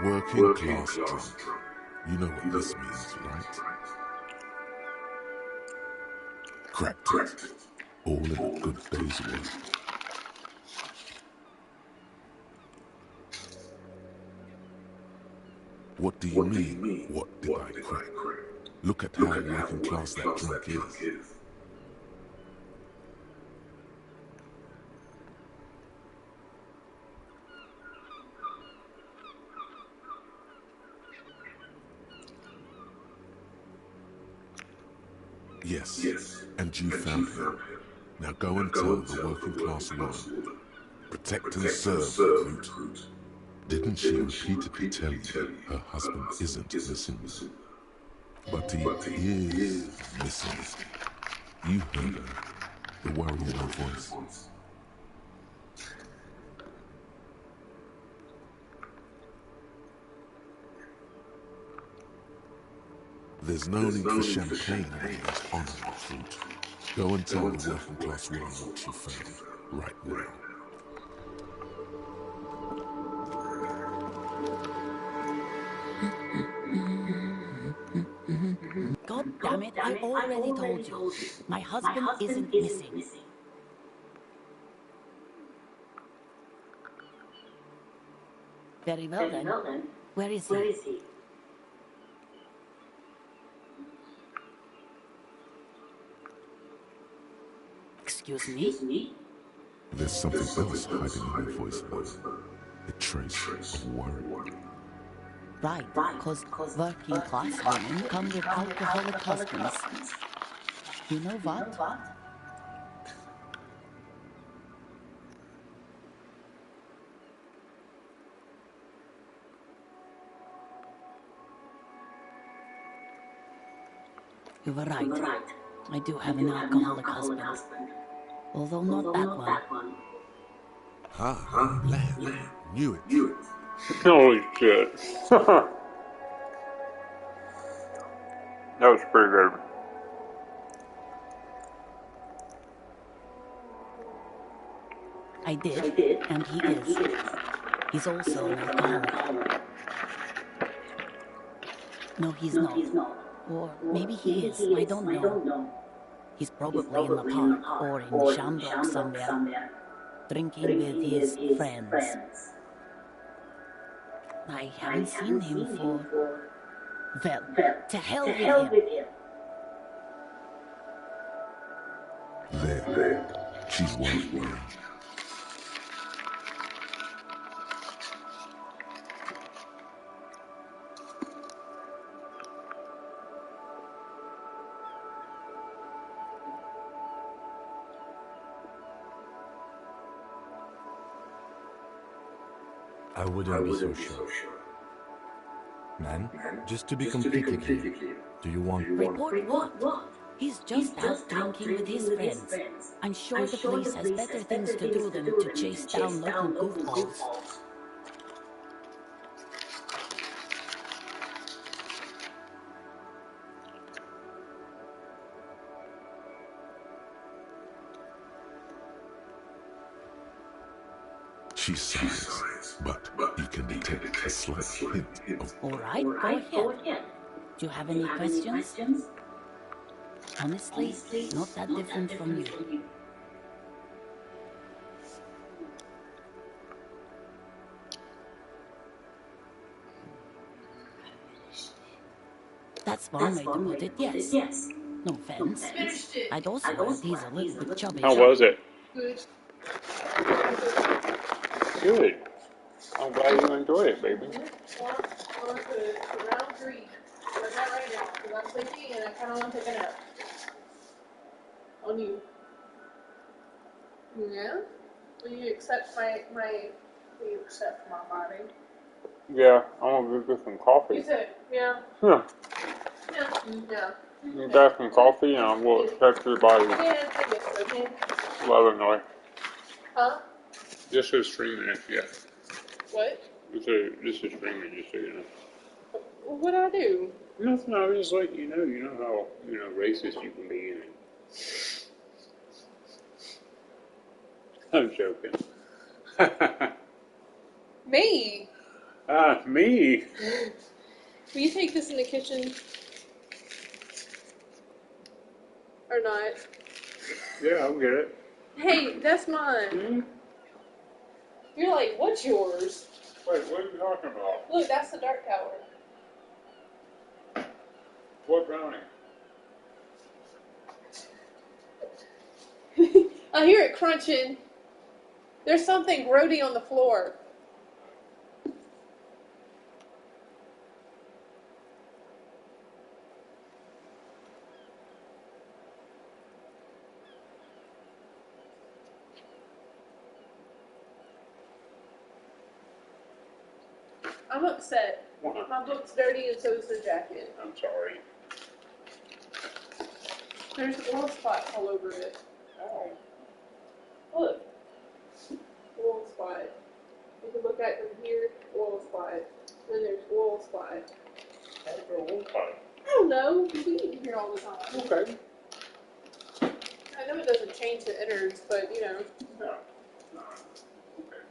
Working class drunk. You know what this means, right? Cracked it. All in a good day's work. What do you mean, what did I crack? Look at how working class that drunk is. Yes, and you found him. Now go and tell the working class woman. Protect and serve, recruit. Didn't she repeatedly tell you her husband isn't missing? But he is missing. You heard her, the worry in her voice. There's no need for champagne when he's on a recruit. Go and tell the working class woman what you found right now. God damn it, I already told you. My husband isn't missing. Very well then. Where is he? Excuse me? There's something else hiding in her voice now. A trace of worry. Right, because working class women come with alcoholic husbands. You know what? You were right. I do have an alcoholic husband. Although not that one. Ah, land. Knew it. Holy shit. That was pretty good. I did, and he is. He's also an alcoholic. No, he's not. Or maybe he is. I don't know. He's probably in the park or in Shamrock somewhere, drinking with his friends. I haven't seen him for... Well, to hell with him. There. She's worried now. I wouldn't be so sure. Man, just to be completely clear, do you want... Report what? He's just out drinking with his friends. I'm sure the police has better things to do than to chase down local goofballs. She sighs, but you can detect a slight hint of... All right, go ahead. Do you have any questions? Honestly, not that different from you. That's one way to put it, yes. No offense. I'd also add he's a little bit chubby. How was it? Good. Good. I'm glad you enjoyed it, baby. On to round 3. Like that right now, because I'm sleepy and I kind of want to take a nap. On you. Yeah? Will you accept will you accept my body? Yeah, I want to get some coffee. You said, yeah. Yeah. Yeah. You got some coffee and I will accept your body Yeah, I guess so, okay. lovingly. Huh? This is streaming it, yeah. What? This is streaming, just so you know. What'd I do? Nothing, I was just like, you know how, racist you can be. I'm joking. Me? Me? Will you take this in the kitchen? Or not? Yeah, I'll get it. Hey, that's mine. Hmm? You're like, what's yours? Wait, what are you talking about? Look, that's the Dark Tower. What brownie? I hear it crunching. There's something grody on the floor. I'm upset. What? My book's dirty and so is the jacket. I'm sorry. There's oil spots all over it. Oh. Look. Oil spot. You can look at from here, oil spot. Then there's oil spot. How's the wool pipe? I don't know. We eat here all the time. Okay. I know it doesn't change the innards, but you know. No. No. Okay.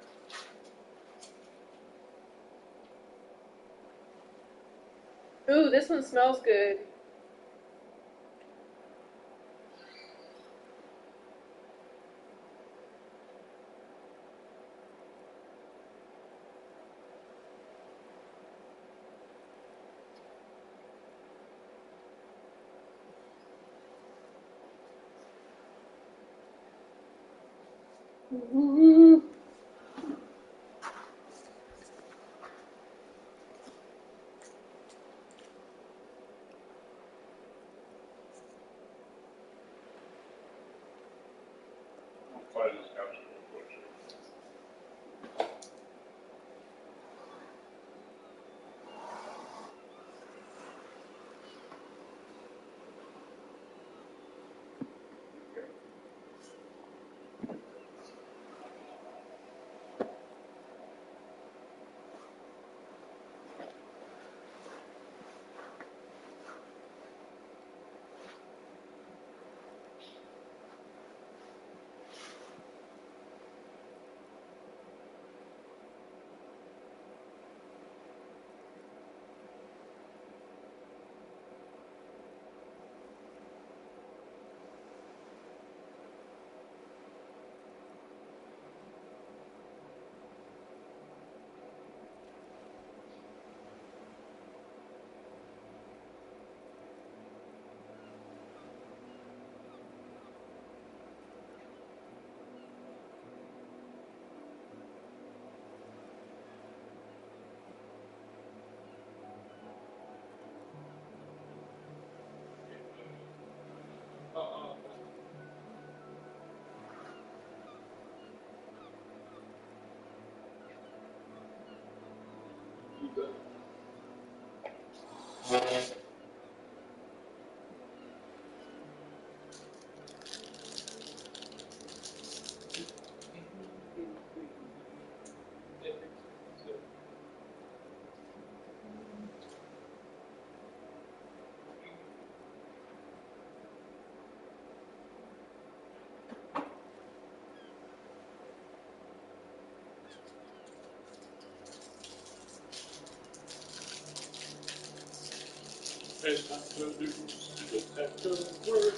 Ooh, this one smells good. Ooh. I'll try this house real quick. It's not to do, just have to work.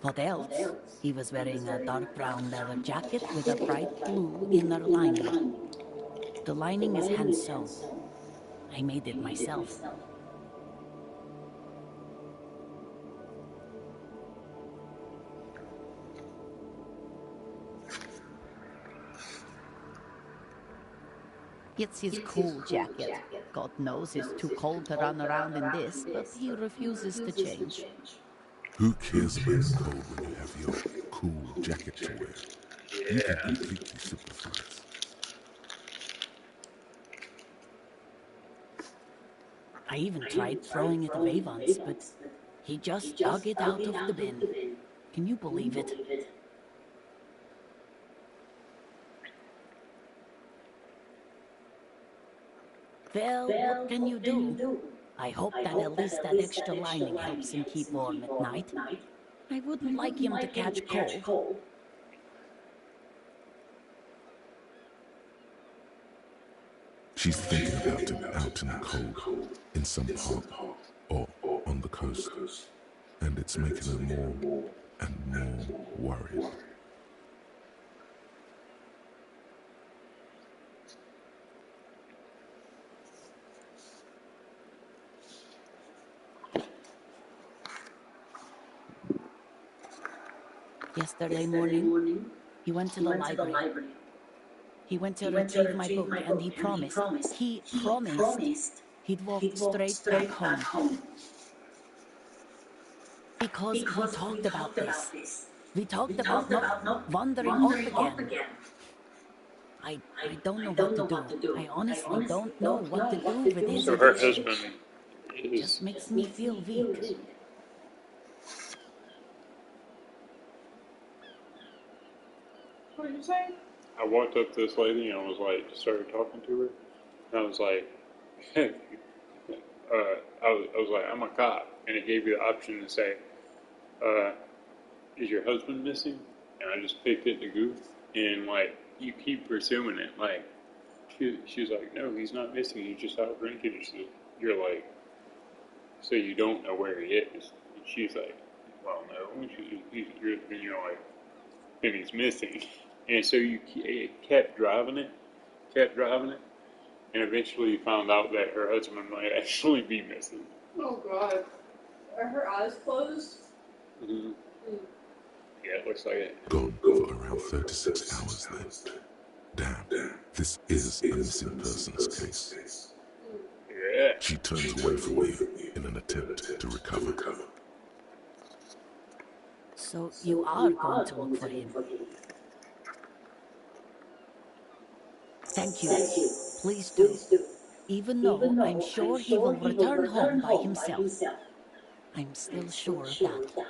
What else? He was wearing a dark brown leather jacket with a bright blue inner lining. The lining is hand sewn. I made it myself. It's his cool jacket. God knows it's too cold to run around in this, but he refuses to change. Who cares about the cold when you have your cool jacket to wear? You can completely sympathize. I even tried throwing it away once, but he just dug it out of the bin. Can you believe it? Well, what can you do? I hope that at least that extra lining helps him keep warm at night. I wouldn't like him to catch cold. She's thinking about him out in the cold, in some park, or on the coast. And it's making her more and more worried. Yesterday morning, he went to the library. He went to retrieve my book, and he promised he'd walk straight back home. Because we talked about this. We talked about not wandering off again. I don't know what to do. I honestly don't know what to do with his So her addiction. husband It is. just makes me feel weak. What did you say? I walked up to this lady and I was like, started talking to her, and I was like, I was like, I'm a cop, and it gave you the option to say, is your husband missing? And I just picked it to goof, and like, you keep pursuing it, like, she was like, no, he's not missing, he's just out drinking. You're like, so you don't know where he is? And she's like, well, no, you're like, and he's missing. And so you kept driving it, and eventually you found out that her husband might actually be missing. Oh God. Are her eyes closed? Mm-hmm. Yeah, it looks like it. Gone for around 36 hours then. Damn, this is a missing persons case. Yeah. She turns away from me in an attempt to recover. So you are going to look for him. Thank you. Please do. Even though I'm sure he will return home by himself. I'm still sure of that.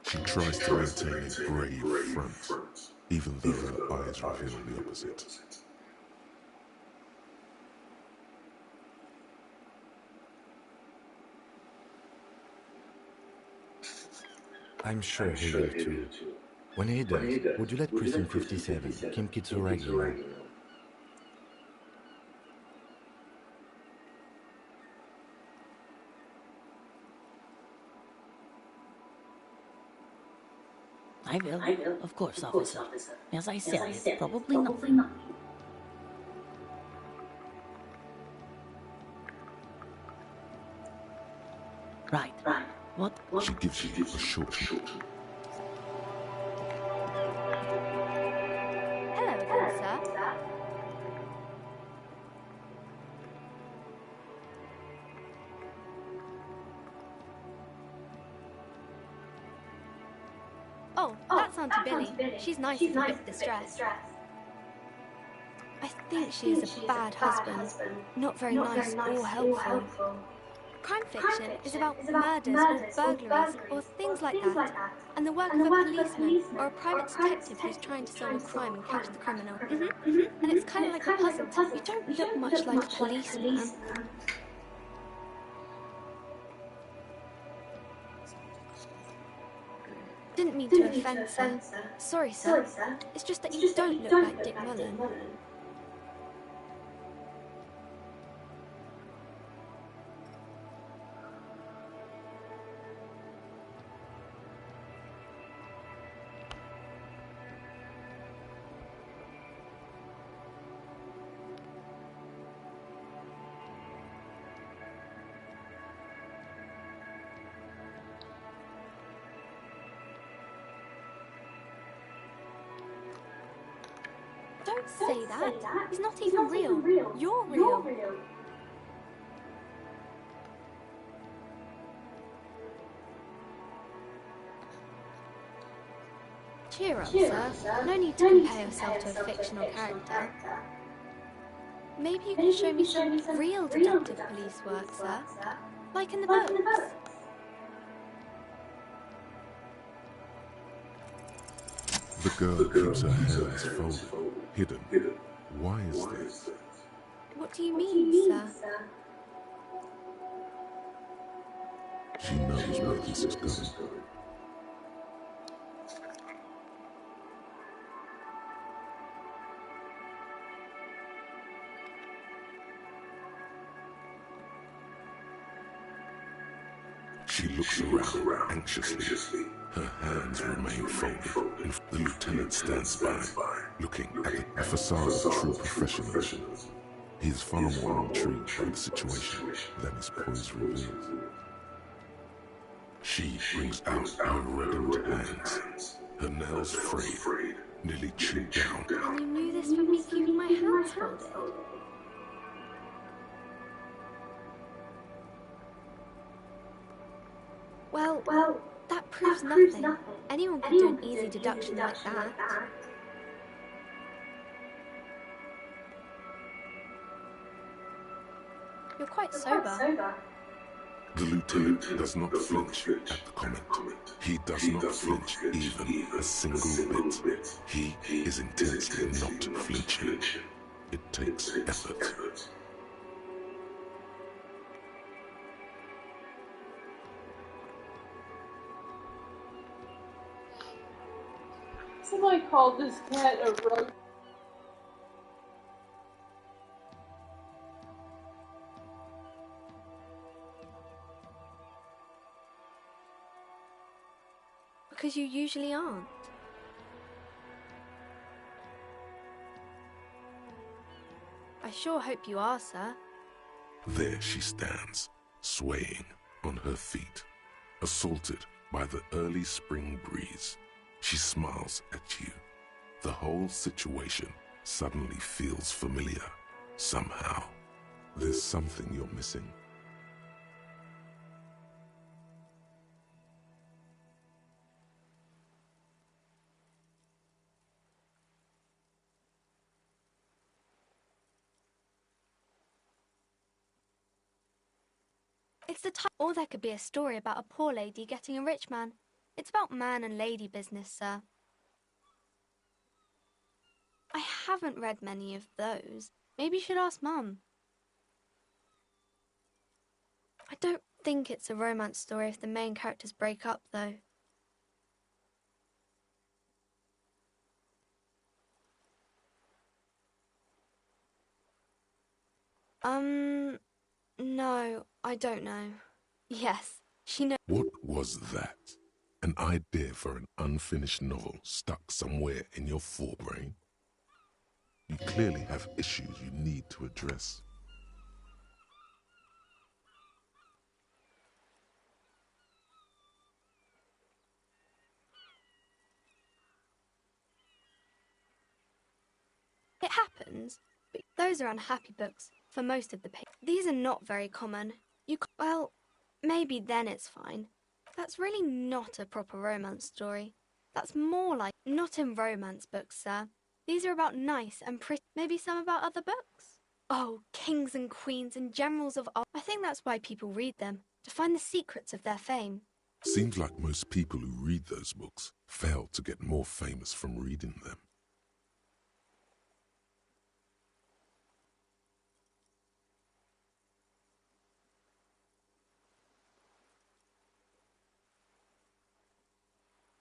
She tries to maintain a brave front, even though her eyes reveal the opposite. I'm sure he will too. When he does, would you let Precinct 57, Kim Kitsuragi know? I will. Of course, officer. As I said, it's probably nothing. Right. What? She gives you a short. Hello again, sir. Oh, that's Auntie Billy. She's nice and a bit distressed. I think she is a bad husband, not very nice or helpful. Crime fiction is about murders or burglaries or things like that, and the work of a policeman or a private detective who's trying to solve a crime and catch the criminal. And it's kind of like a puzzle. You don't look much like a policeman. Didn't mean to offend, sir. Sorry, sir. It's just that you don't look like Dick Mullen. Don't say that. He's not even real. You're real. Cheer up, sir. No need to compare yourself to a fictional character. Maybe you can show me some real detective police work, sir. Like in the books. The girl keeps her hands folded, hidden. Why is this? What do you mean, sir? She knows where this is going. She looks around anxiously. Her hands remain folded, and the lieutenant stands by, looking at the facade of true professionalism. He is far more intrigued by the situation than his poise reveals. She brings out her reddened hands, her nails frayed, nearly chewed down. And you knew this from me keeping my hands folded? Well, that proves nothing. Anyone could do an easy deduction like that. You're quite sober. The lieutenant does not flinch at the comment. He does not flinch even a single bit. He is intensely not flinching. It takes effort. Somebody called this cat a roach. Because you usually aren't. I sure hope you are, sir. There she stands, swaying on her feet, assaulted by the early spring breeze. She smiles at you. The whole situation suddenly feels familiar, somehow. There's something you're missing. It's the type, or there could be a story about a poor lady getting a rich man. It's about man and lady business, sir. I haven't read many of those. Maybe you should ask Mum. I don't think it's a romance story if the main characters break up, though. No, I don't know. Yes, she knows. What was that? An idea for an unfinished novel stuck somewhere in your forebrain? You clearly have issues you need to address. It happens, but those are unhappy books for most of the pages. These are not very common. Well, maybe then it's fine. That's really not a proper romance story. That's more like not in romance books, sir. These are about nice and pretty. Maybe some about other books. Oh, kings and queens and generals of old. I think that's why people read them, to find the secrets of their fame. Seems like most people who read those books fail to get more famous from reading them.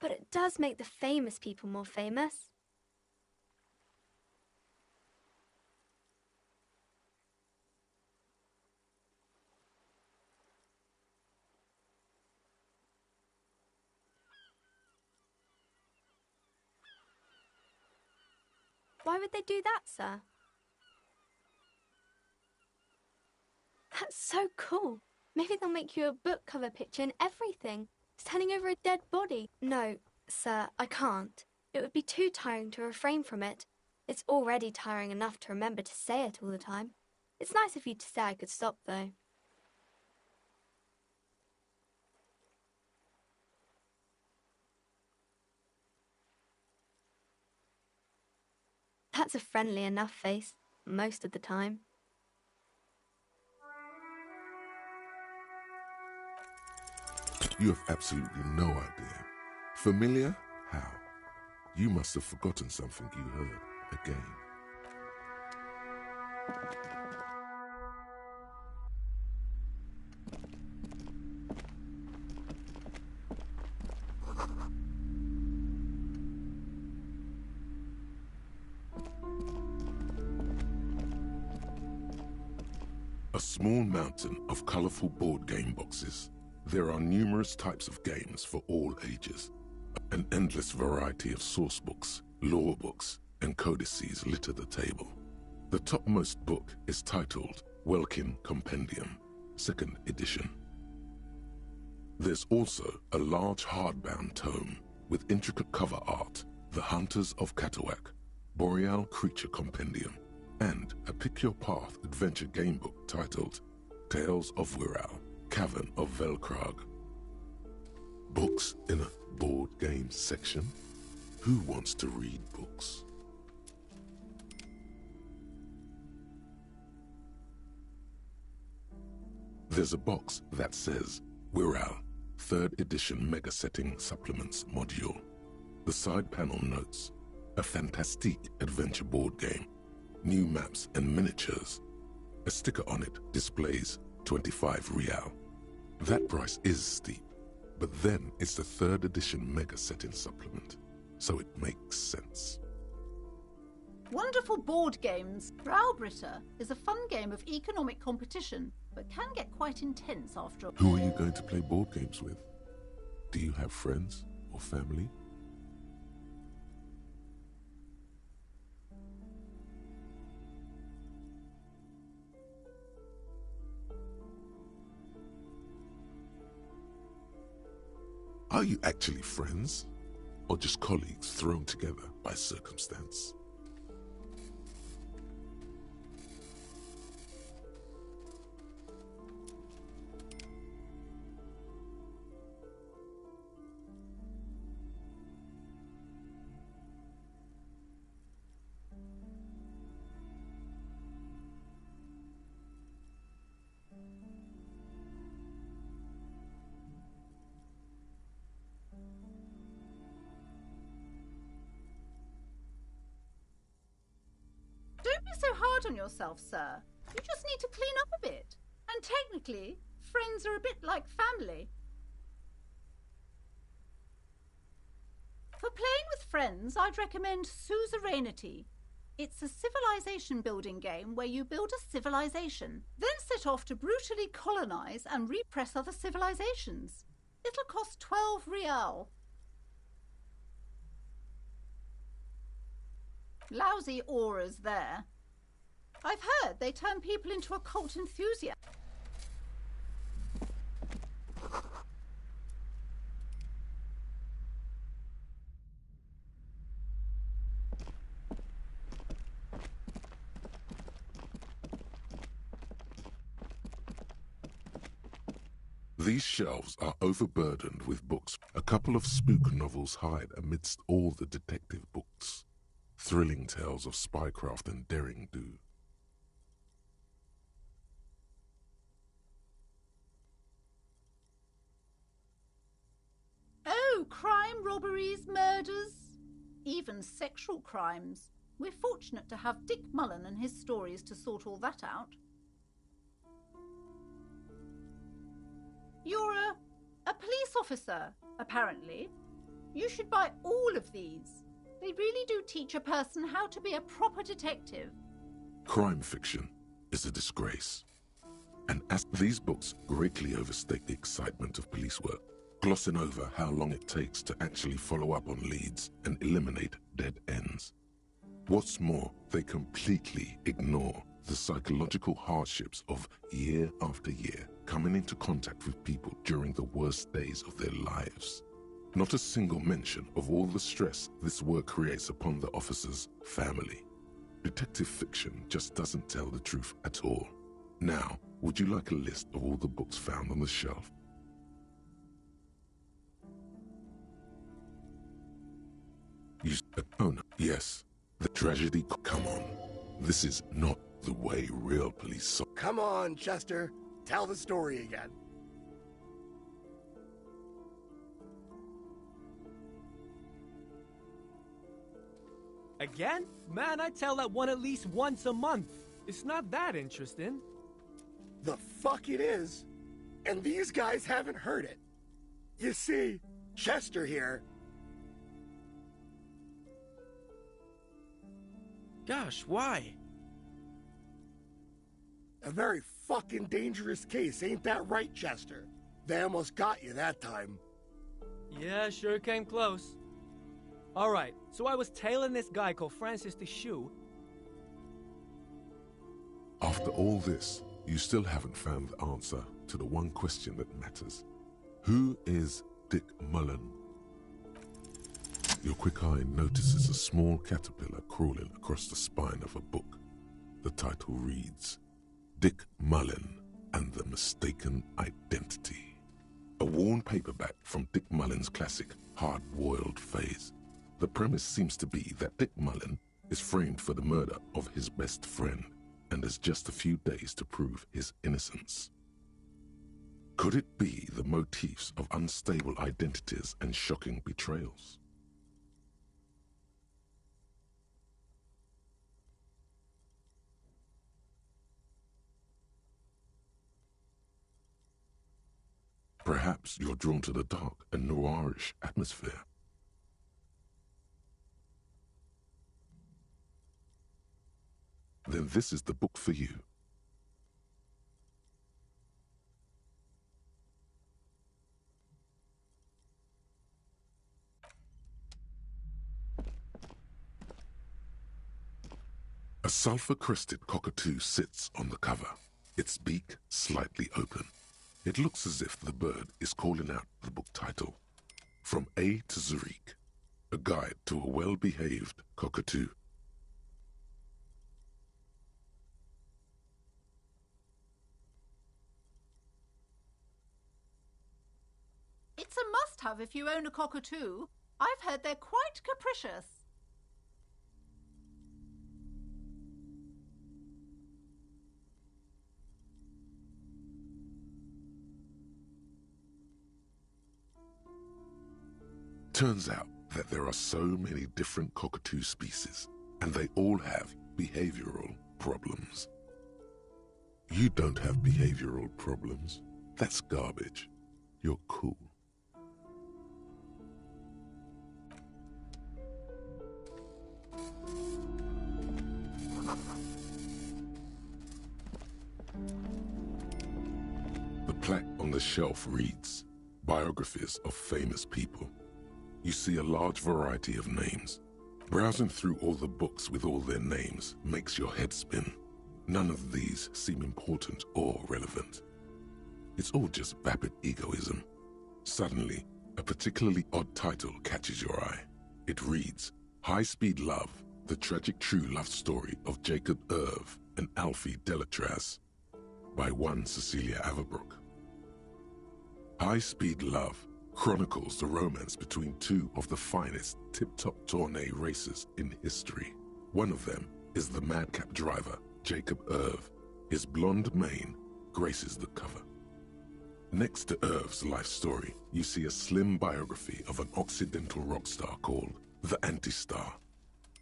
But it does make the famous people more famous. Why would they do that, sir? That's so cool. Maybe they'll make you a book cover picture and everything. Standing over a dead body. No, sir, I can't. It would be too tiring to refrain from it. It's already tiring enough to remember to say it all the time. It's nice of you to say I could stop, though. That's a friendly enough face, most of the time. You have absolutely no idea. Familiar? How? You must have forgotten something you heard again. A small mountain of colorful board game boxes. There are numerous types of games for all ages. An endless variety of source books, lore books, and codices litter the table. The topmost book is titled Welkin Compendium, 2nd edition. There's also a large hardbound tome with intricate cover art, The Hunters of Katawak, Boreal Creature Compendium, and a Pick Your Path adventure game book titled Tales of Wirral, Cavern of Velkrag. Books in a board game section? Who wants to read books? There's a box that says Wirral, 3rd edition Mega Setting Supplements Module. The side panel notes, a fantastique adventure board game, new maps and miniatures. A sticker on it displays 25 real. That price is steep, but then it's the 3rd edition Mega Setting Supplement, so it makes sense. Wonderful board games. Browbritter is a fun game of economic competition, but can get quite intense after. Who are you going to play board games with? Do you have friends or family? Are you actually friends, or just colleagues thrown together by circumstance? Don't be so hard on yourself, sir. You just need to clean up a bit. And technically, friends are a bit like family. For playing with friends, I'd recommend Suzerainty. It's a civilization building game where you build a civilization, then set off to brutally colonize and repress other civilizations. It'll cost 12 real. Lousy auras there. I've heard they turn people into occult enthusiasts. These shelves are overburdened with books. A couple of spook novels hide amidst all the detective books. Thrilling tales of spycraft and daring-do. Oh, crime, robberies, murders, even sexual crimes. We're fortunate to have Dick Mullen and his stories to sort all that out. You're a police officer, apparently. You should buy all of these. They really do teach a person how to be a proper detective. Crime fiction is a disgrace. And as these books greatly overstate the excitement of police work, glossing over how long it takes to actually follow up on leads and eliminate dead ends. What's more, they completely ignore the psychological hardships of year after year coming into contact with people during the worst days of their lives. Not a single mention of all the stress this work creates upon the officer's family. Detective fiction just doesn't tell the truth at all. Now, would you like a list of all the books found on the shelf? Oh no, yes. The tragedy. Come on. This is not the way real police saw. Come on, Chester. Tell the story again. Again? Man, I tell that one at least once a month. It's not that interesting. The fuck it is. And these guys haven't heard it. You see, Chester here. Gosh, why? A very fucking dangerous case, ain't that right, Chester? They almost got you that time. Yeah, sure came close. Alright, so I was tailing this guy called Francis the Shoe. After all this, you still haven't found the answer to the one question that matters. Who is Dick Mullen? Your quick eye notices a small caterpillar crawling across the spine of a book. The title reads, Dick Mullen and the Mistaken Identity. A worn paperback from Dick Mullen's classic Hard-Boiled Phase. The premise seems to be that Dick Mullen is framed for the murder of his best friend and has just a few days to prove his innocence. Could it be the motifs of unstable identities and shocking betrayals? Perhaps you're drawn to the dark and noirish atmosphere. Then this is the book for you. A sulfur-crested cockatoo sits on the cover, its beak slightly open. It looks as if the bird is calling out the book title, From A to Zurich, a guide to a well-behaved cockatoo. It's a must-have if you own a cockatoo. I've heard they're quite capricious. Turns out that there are so many different cockatoo species, and they all have behavioral problems. You don't have behavioral problems. That's garbage. You're cool. The plaque on the shelf reads, Biographies of Famous People. You see a large variety of names. Browsing through all the books with all their names makes your head spin. None of these seem important or relevant. It's all just vapid egoism. Suddenly, a particularly odd title catches your eye. It reads, High Speed Love, the tragic true love story of Jacob Irv and Alfie Delatraz, by one Cecilia Averbrook. High Speed Love chronicles the romance between two of the finest tip-top tourney racers in history. One of them is the madcap driver, Jacob Irv. His blonde mane graces the cover. Next to Irv's life story, you see a slim biography of an Occidental rock star called the Anti-Star.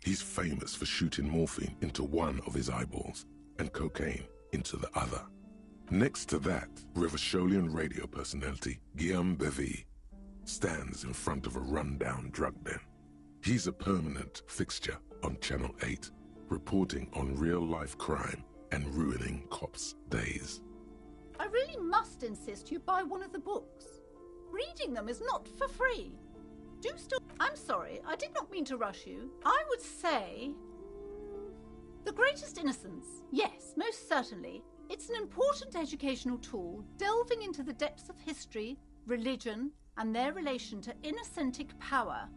He's famous for shooting morphine into one of his eyeballs and cocaine into the other. Next to that, Rivasholian radio personality Guillaume Bevy stands in front of a rundown drug den. He's a permanent fixture on Channel 8, reporting on real-life crime and ruining cops' days. I really must insist you buy one of the books. Reading them is not for free. Do still... I'm sorry, I did not mean to rush you. I would say... The Greatest Innocence. Yes, most certainly. It's an important educational tool, delving into the depths of history, religion, and their relation to innocentic power.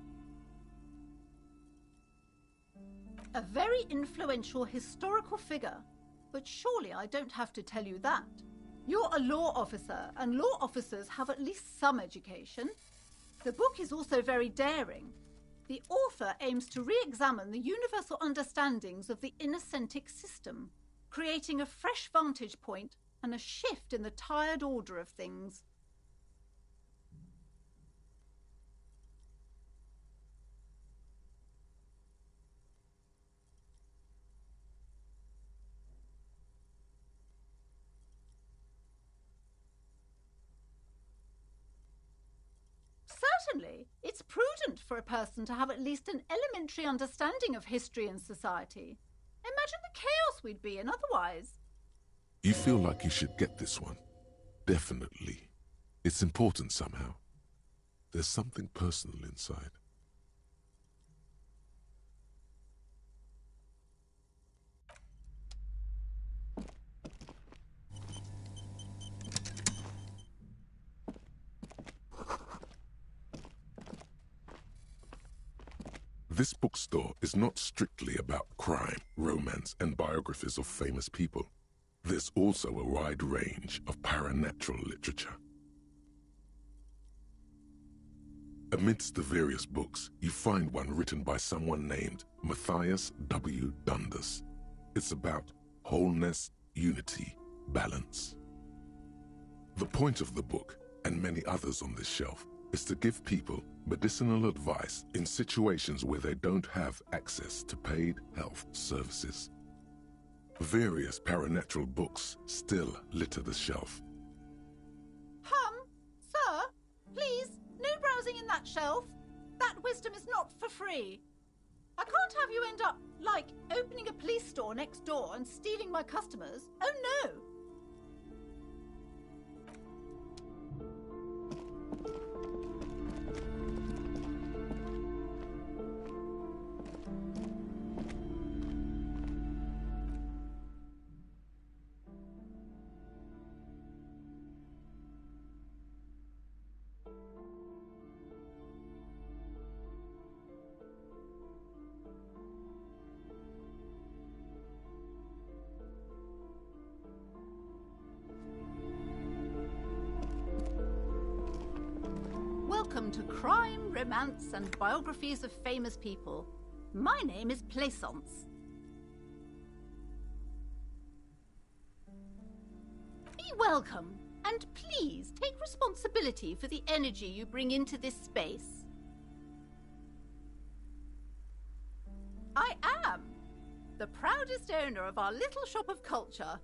a very influential historical figure, but surely I don't have to tell you that. You're a law officer, and law officers have at least some education. The book is also very daring. The author aims to re-examine the universal understandings of the innocentic system, creating a fresh vantage point and a shift in the tired order of things. Certainly, it's prudent for a person to have at least an elementary understanding of history and society. Imagine the chaos we'd be in otherwise. You feel like you should get this one. Definitely. It's important somehow. There's something personal inside. This bookstore is not strictly about crime, romance, and biographies of famous people. There's also a wide range of paranatural literature. Amidst the various books, you find one written by someone named Matthias W. Dundas. It's about wholeness, unity, balance. The point of the book, and many others on this shelf, is to give people medicinal advice in situations where they don't have access to paid health services. Various paranatural books still litter the shelf. Sir, please, no browsing in that shelf. That wisdom is not for free. I can't have you end up, like, opening a police store next door and stealing my customers. Oh no! Welcome to Crime, Romance, and Biographies of Famous People. My name is Plaisance. Be welcome, and please take responsibility for the energy you bring into this space. I am the proudest owner of our little shop of culture.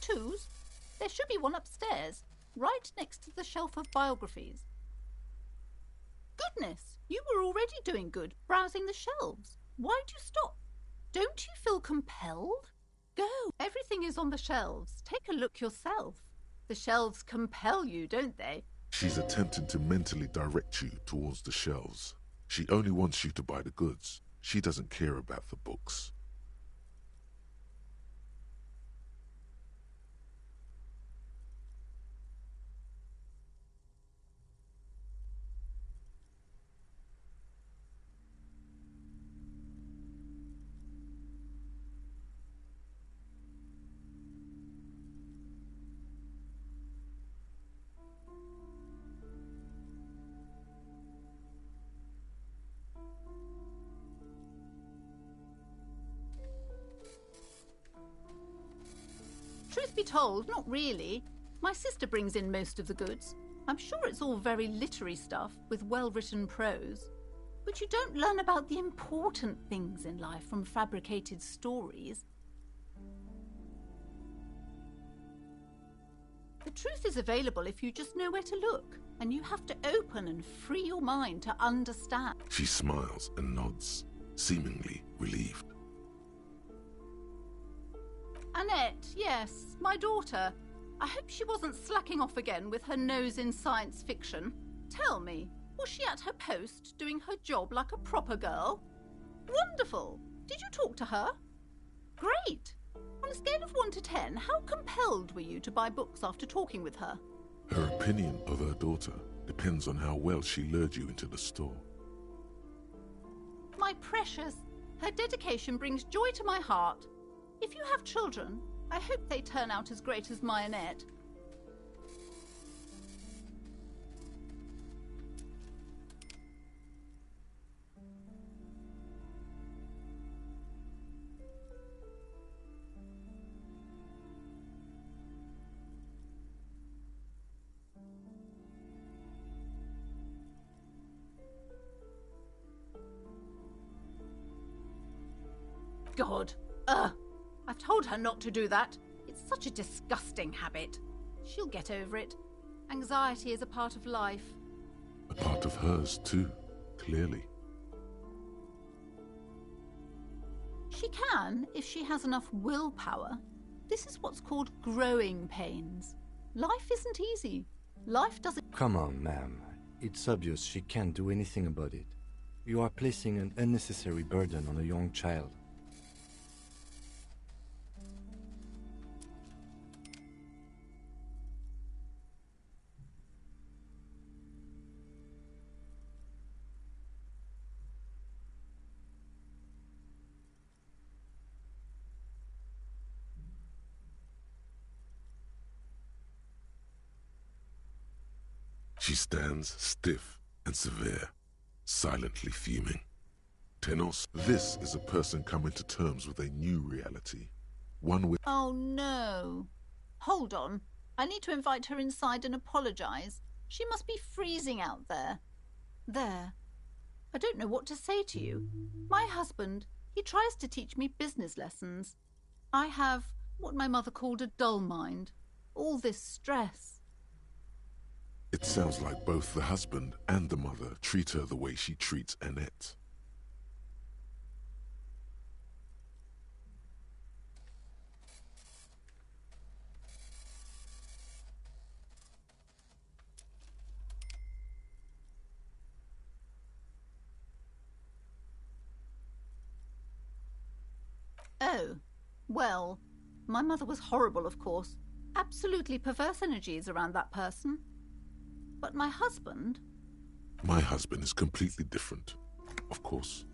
twos? There should be one upstairs, right next to the shelf of biographies. Goodness, you were already doing good, browsing the shelves. Why'd you stop? Don't you feel compelled? Go. Everything is on the shelves. Take a look yourself. The shelves compel you, don't they? She's attempting to mentally direct you towards the shelves. She only wants you to buy the goods. She doesn't care about the books. Truth be told, not really. My sister brings in most of the goods. I'm sure it's all very literary stuff with well-written prose. But you don't learn about the important things in life from fabricated stories. The truth is available if you just know where to look, and you have to open and free your mind to understand. She smiles and nods, seemingly relieved. Annette, yes, my daughter. I hope she wasn't slacking off again with her nose in science fiction. Tell me, was she at her post doing her job like a proper girl? Wonderful! Did you talk to her? Great! On a scale of 1 to 10, how compelled were you to buy books after talking with her? Her opinion of her daughter depends on how well she lured you into the store. My precious, her dedication brings joy to my heart. If you have children, I hope they turn out as great as my Annette. God, I've told her not to do that. It's such a disgusting habit. She'll get over it. Anxiety is a part of life. A part of hers, too, clearly. She can, if she has enough willpower. This is what's called growing pains. Life isn't easy. Life doesn't... Come on, ma'am. It's obvious she can't do anything about it. You are placing an unnecessary burden on a young child. She stands stiff and severe, silently fuming. Tenos, this is a person coming to terms with a new reality. One with... Oh, no. Hold on. I need to invite her inside and apologize. She must be freezing out there. There. I don't know what to say to you. My husband, he tries to teach me business lessons. I have what my mother called a dull mind. All this stress. It sounds like both the husband and the mother treat her the way she treats Annette. Oh, well, my mother was horrible, of course. Absolutely perverse energies around that person. But my husband... My husband is completely different, of course.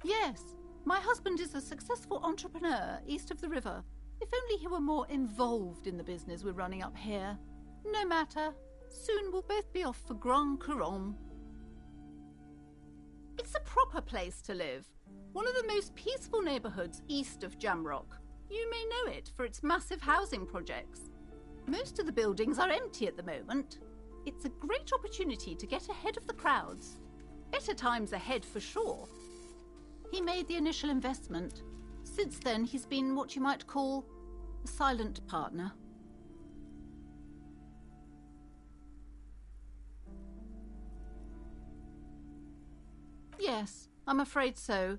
Yes, my husband is a successful entrepreneur east of the river. If only he were more involved in the business we're running up here. No matter. Soon we'll both be off for Grand Couronne. It's a proper place to live. One of the most peaceful neighbourhoods east of Jamrock. You may know it for its massive housing projects. Most of the buildings are empty at the moment. It's a great opportunity to get ahead of the crowds. Better times ahead for sure. He made the initial investment. Since then, he's been what you might call a silent partner. Yes, I'm afraid so.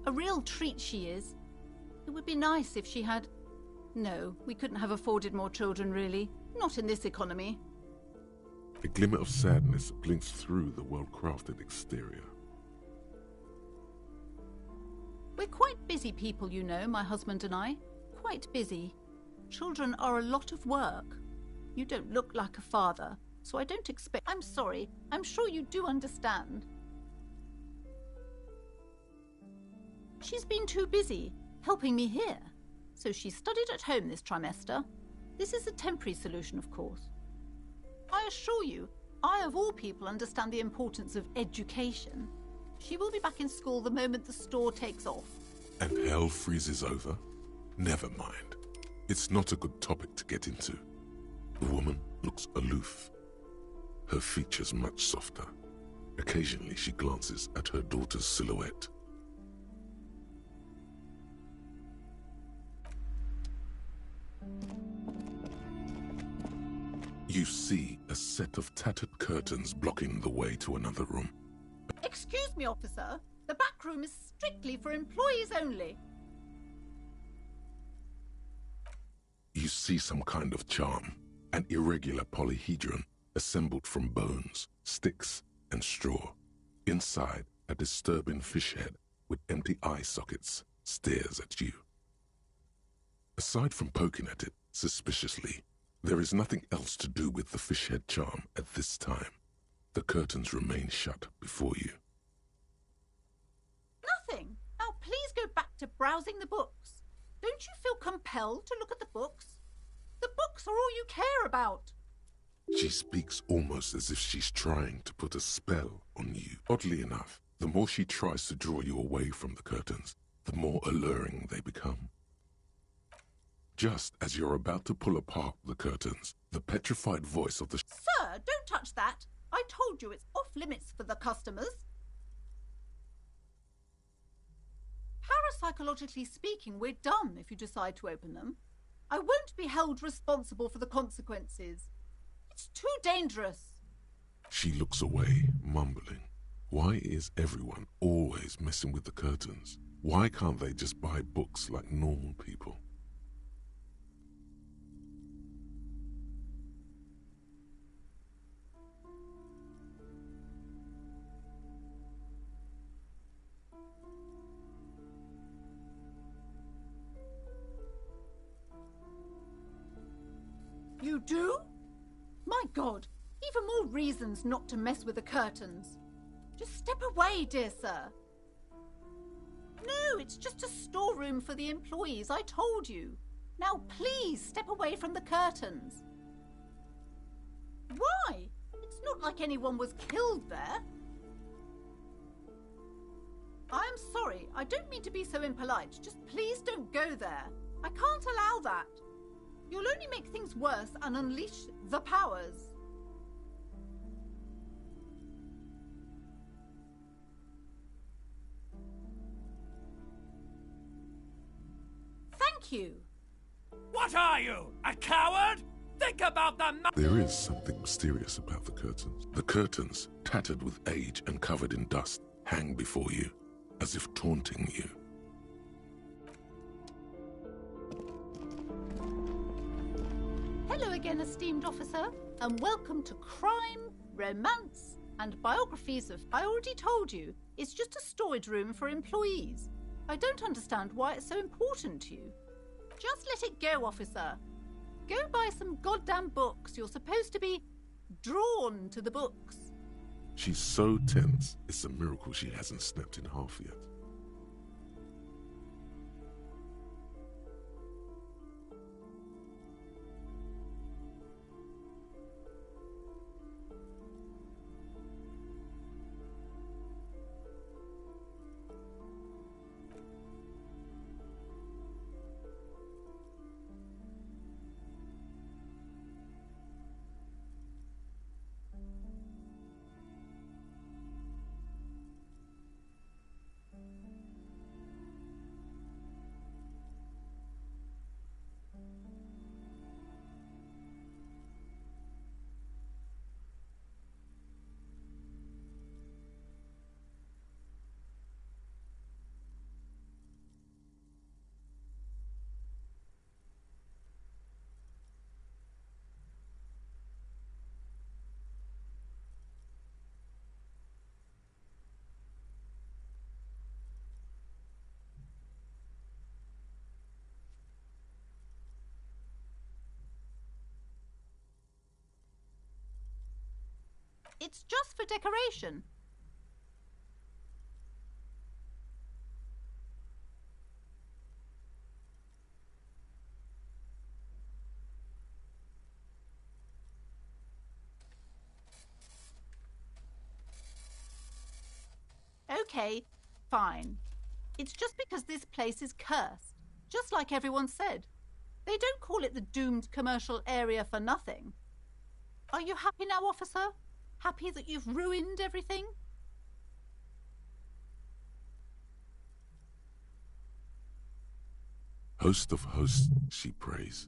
A real treat she is. It would be nice if she had... No, we couldn't have afforded more children, really. Not in this economy. A glimmer of sadness blinks through the well-crafted exterior. We're quite busy people, you know, my husband and I. Quite busy. Children are a lot of work. You don't look like a father, so I don't expect... I'm sorry. I'm sure you do understand. She's been too busy helping me here, so she studied at home this trimester. This is a temporary solution, of course. I assure you, I of all people understand the importance of education. She will be back in school the moment the store takes off. And hell freezes over? Never mind. It's not a good topic to get into. The woman looks aloof. Her features much softer. Occasionally she glances at her daughter's silhouette. You see a set of tattered curtains blocking the way to another room. Excuse me, officer. The back room is strictly for employees only. You see some kind of charm, an irregular polyhedron assembled from bones, sticks, and straw. Inside, a disturbing fish head with empty eye sockets stares at you. Aside from poking at it suspiciously, there is nothing else to do with the fish head charm at this time. The curtains remain shut before you. Nothing. Now please go back to browsing the books. Don't you feel compelled to look at the books? The books are all you care about. She speaks almost as if she's trying to put a spell on you. Oddly enough, the more she tries to draw you away from the curtains, the more alluring they become. Just as you're about to pull apart the curtains, the petrified voice of the... Sir, don't touch that. I told you it's off limits for the customers. Parapsychologically speaking, we're done if you decide to open them. I won't be held responsible for the consequences. It's too dangerous. She looks away, mumbling. Why is everyone always messing with the curtains? Why can't they just buy books like normal people? You do? My God, even more reasons not to mess with the curtains. Just step away, dear sir. No, it's just a storeroom for the employees, I told you. Now please step away from the curtains. Why? It's not like anyone was killed there. I'm sorry, I don't mean to be so impolite. Just please don't go there. I can't allow that. You'll only make things worse and unleash the powers. Thank you. What are you, a coward? Think about the... There is something mysterious about the curtains. The curtains, tattered with age and covered in dust, hang before you, as if taunting you. Hello again, esteemed officer, and welcome to Crime, Romance, and Biographies of... I already told you, it's just a storage room for employees. I don't understand why it's so important to you. Just let it go, officer. Go buy some goddamn books. You're supposed to be drawn to the books. She's so tense, it's a miracle she hasn't snapped in half yet. It's just for decoration. Okay, fine. It's just because this place is cursed, just like everyone said. They don't call it the doomed commercial area for nothing. Are you happy now, officer? Happy that you've ruined everything? Host of hosts, she prays.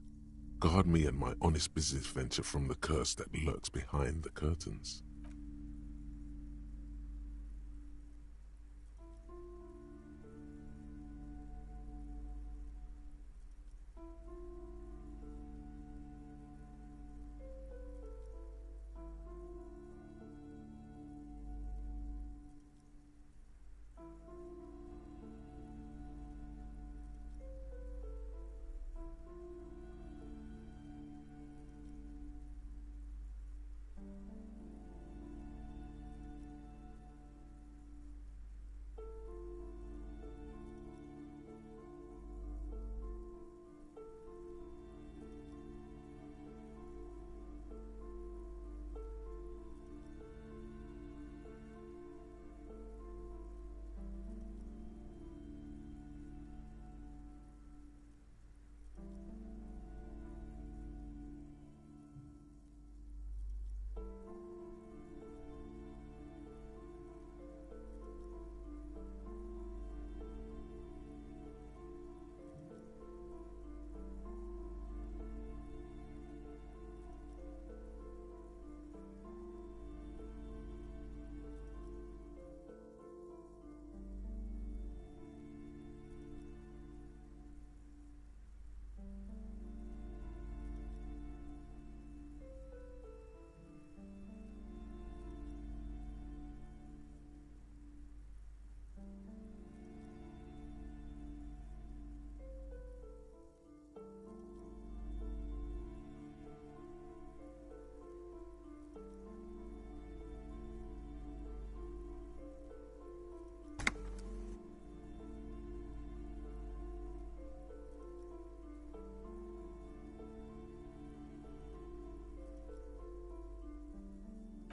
Guard me and my honest business venture from the curse that lurks behind the curtains.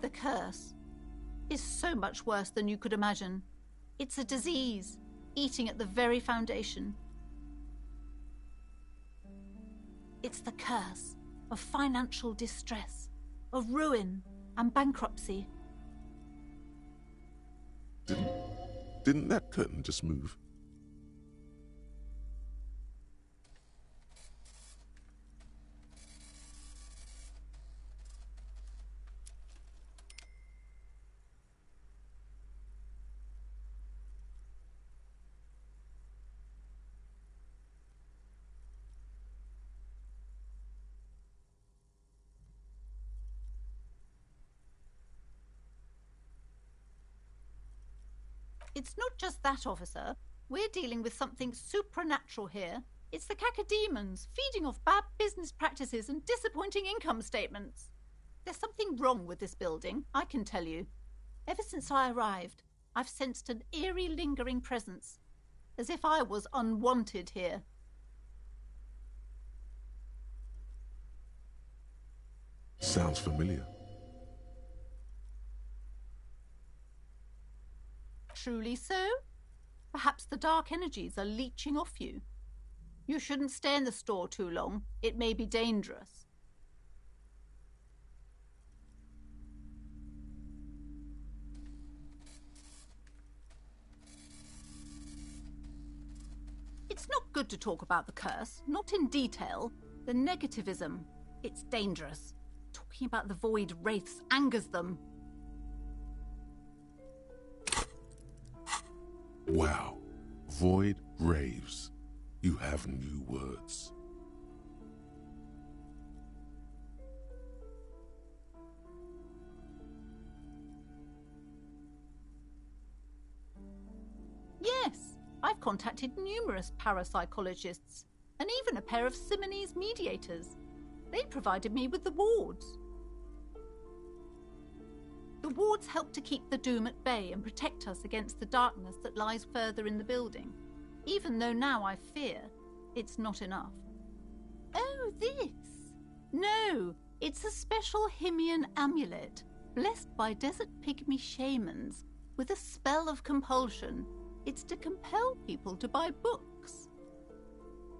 The curse is so much worse than you could imagine. It's a disease, eating at the very foundation. It's the curse of financial distress, of ruin and bankruptcy. Didn't that curtain just move? It's not just that, officer. We're dealing with something supernatural here. It's the cacodemons feeding off bad business practices and disappointing income statements. There's something wrong with this building, I can tell you. Ever since I arrived, I've sensed an eerie, lingering presence, as if I was unwanted here. Sounds familiar. Truly so? Perhaps the dark energies are leeching off you. You shouldn't stay in the store too long. It may be dangerous. It's not good to talk about the curse, not in detail. The negativism, it's dangerous. Talking about the void wraiths angers them. Wow. Void raves. You have new words. Yes, I've contacted numerous parapsychologists and even a pair of Simonese mediators. They provided me with the wards. The The wards help to keep the doom at bay and protect us against the darkness that lies further in the building, even though now I fear it's not enough. Oh, this? No, it's a special Himian amulet, blessed by desert pygmy shamans, with a spell of compulsion. It's to compel people to buy books.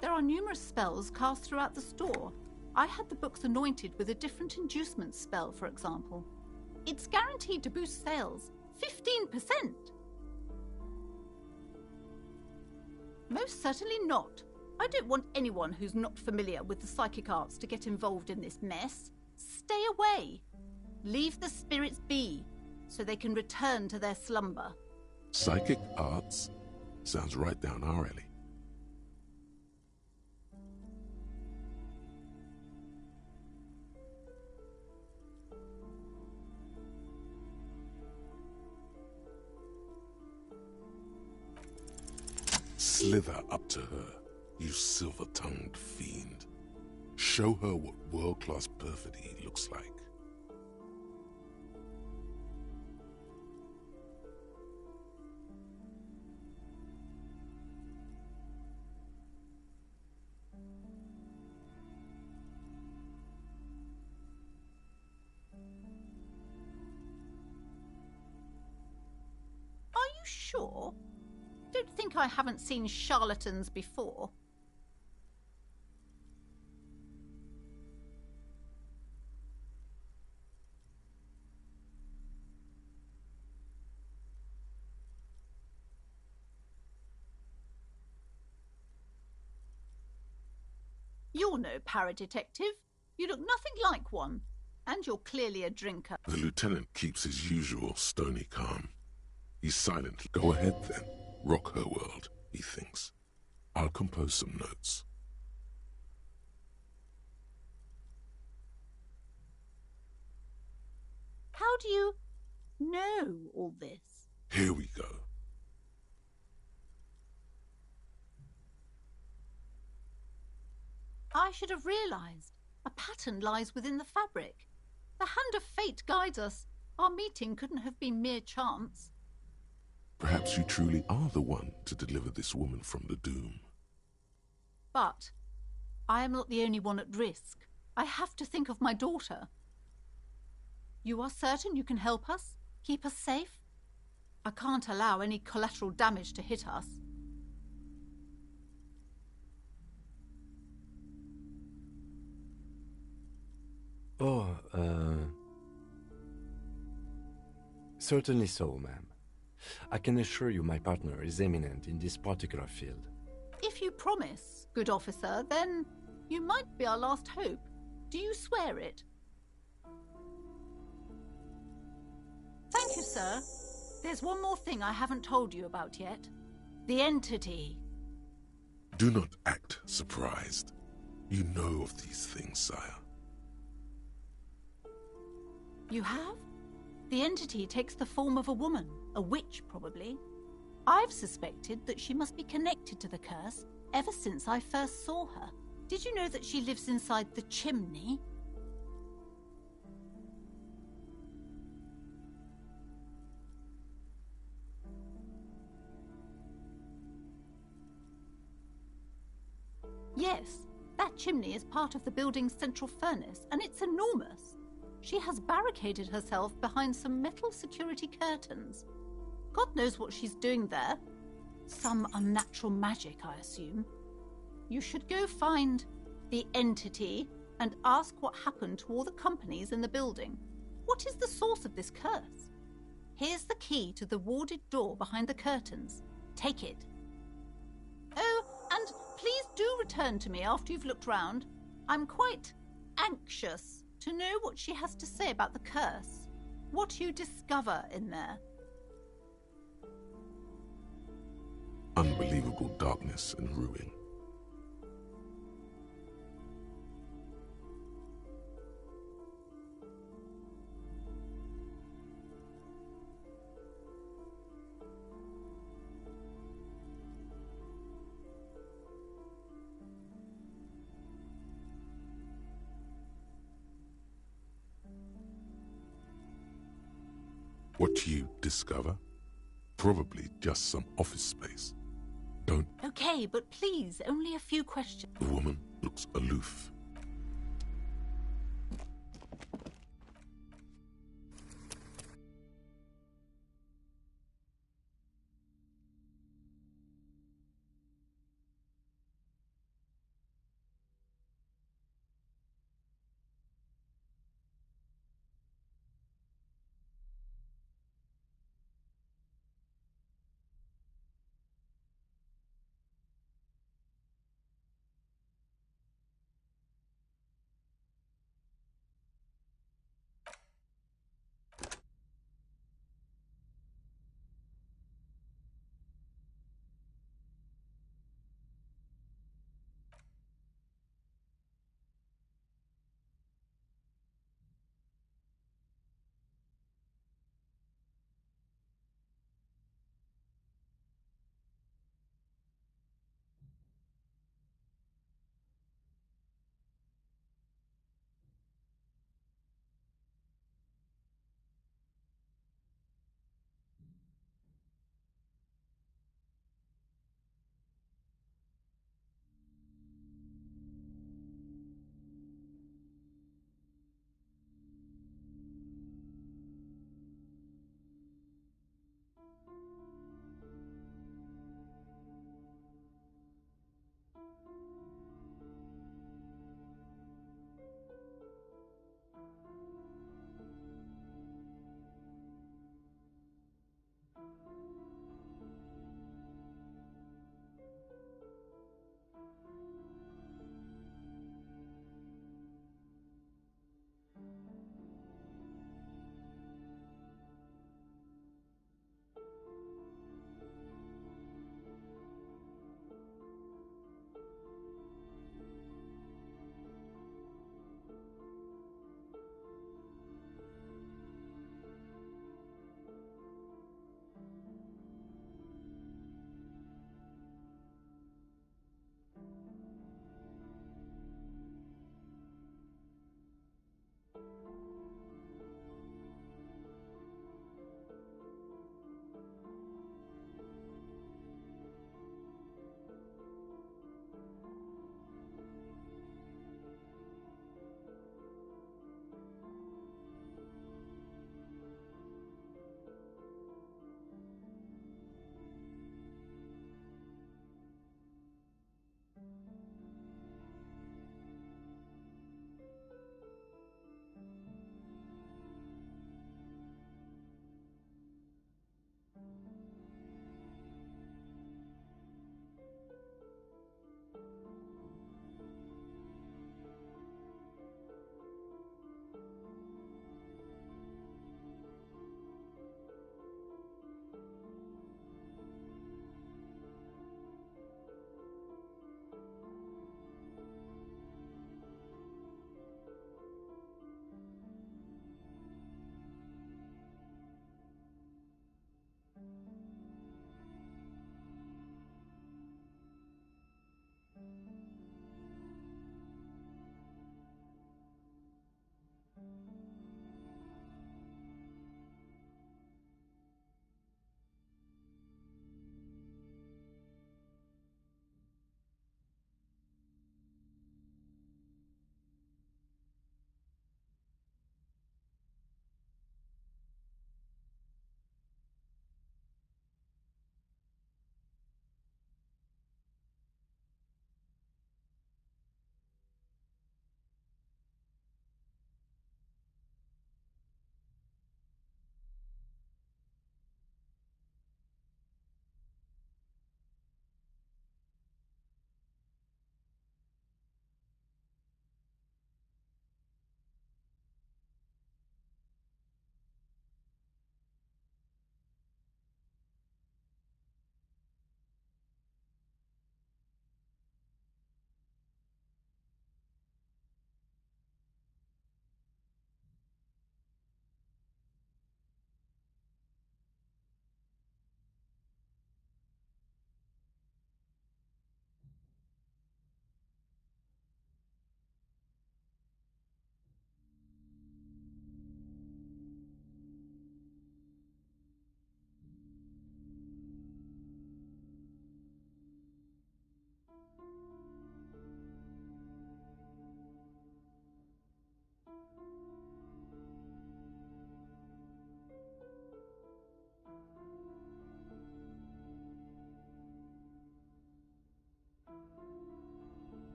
There are numerous spells cast throughout the store. I had the books anointed with a different inducement spell, for example. It's guaranteed to boost sales 15%. Most certainly not. I don't want anyone who's not familiar with the psychic arts to get involved in this mess. Stay away. Leave the spirits be, so they can return to their slumber. Psychic arts? Sounds right down our alley. Slither up to her, you silver-tongued fiend. Show her what world-class perfidy looks like. Are you sure? Don't think I haven't seen charlatans before. You're no paradetective. You look nothing like one. And you're clearly a drinker. The lieutenant keeps his usual stony calm. He's silent. Go ahead then. Rock her world, he thinks. I'll compose some notes. How do you know all this? Here we go. I should have realized. A pattern lies within the fabric. The hand of fate guides us. Our meeting couldn't have been mere chance. Perhaps you truly are the one to deliver this woman from the doom. But I am not the only one at risk. I have to think of my daughter. You are certain you can help us? Keep us safe? I can't allow any collateral damage to hit us. Certainly so, ma'am. I can assure you my partner is eminent in this particular field. If you promise, good officer, then you might be our last hope. Do you swear it? Thank you, sir. There's one more thing I haven't told you about yet. The entity. Do not act surprised. You know of these things, sire. You have? The entity takes the form of a woman, a witch probably. I've suspected that she must be connected to the curse ever since I first saw her. Did you know that she lives inside the chimney? Yes, that chimney is part of the building's central furnace, and it's enormous. She has barricaded herself behind some metal security curtains. God knows what she's doing there. Some unnatural magic, I assume. You should go find the entity and ask what happened to all the companies in the building. What is the source of this curse? Here's the key to the warded door behind the curtains. Take it. Oh, and please do return to me after you've looked round. I'm quite anxious to know what she has to say about the curse. What you discover in there. Unbelievable darkness and ruin. What you discover? Probably just some office space. Don't... Okay, but please, only a few questions. The woman looks aloof.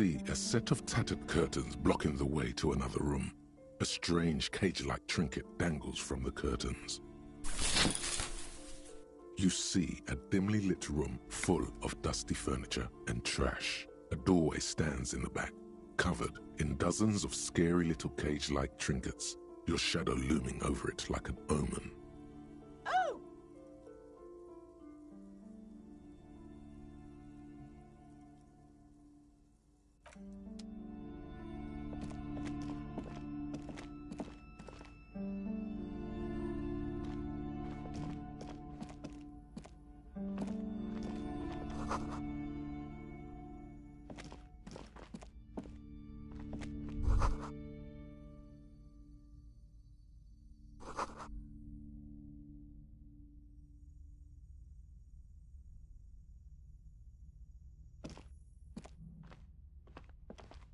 see a set of tattered curtains blocking the way to another room. A strange cage-like trinket dangles from the curtains. You see a dimly lit room full of dusty furniture and trash. A doorway stands in the back, covered in dozens of scary little cage-like trinkets, your shadow looming over it like an omen. Oh!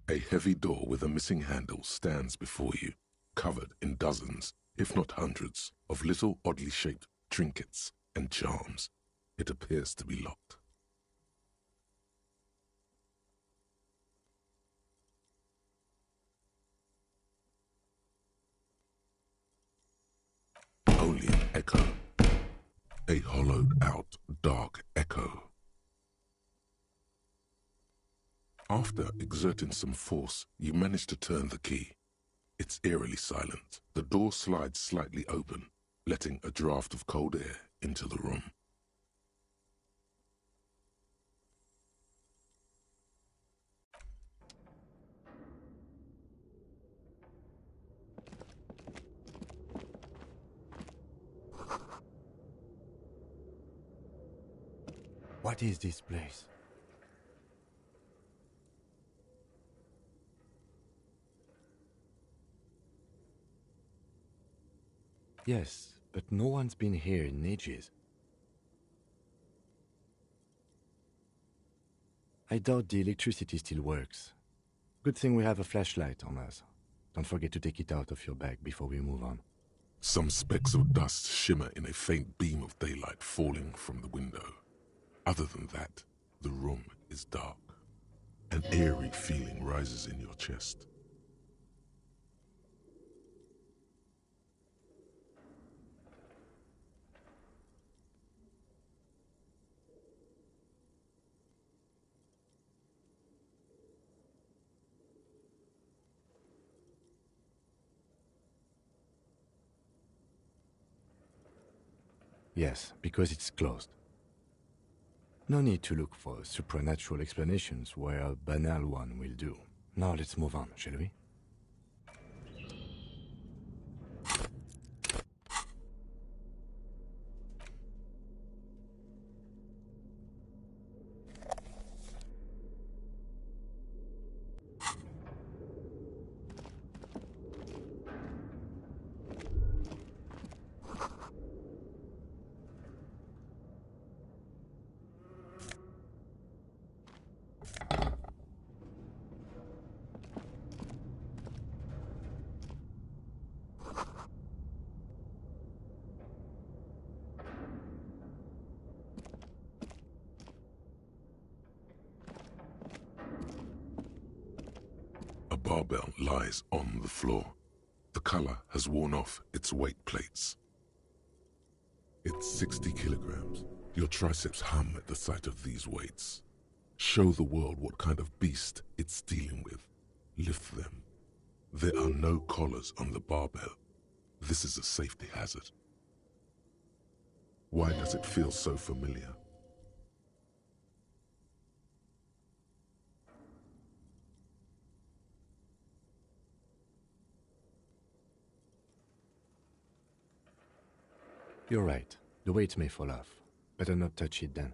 A heavy door with a missing handle stands before you, covered in dozens, if not hundreds, of little oddly shaped trinkets and charms. It appears to be locked. Only an echo. A hollowed-out, dark echo. After exerting some force, you manage to turn the key. It's eerily silent. The door slides slightly open, letting a draft of cold air into the room. What is this place? Yes, but no one's been here in ages. I doubt the electricity still works. Good thing we have a flashlight on us. Don't forget to take it out of your bag before we move on. Some specks of dust shimmer in a faint beam of daylight falling from the window. Other than that, the room is dark. An eerie feeling rises in your chest. Yes, because it's closed. No need to look for supernatural explanations where a banal one will do. Now let's move on, shall we? A barbell lies on the floor. The color has worn off its weight plates. It's 60 kilograms. Your triceps hum at the sight of these weights. Show the world what kind of beast it's dealing with. Lift them. There are no collars on the barbell. This is a safety hazard. Why does it feel so familiar? You're right. The weight may fall off. Better not touch it then.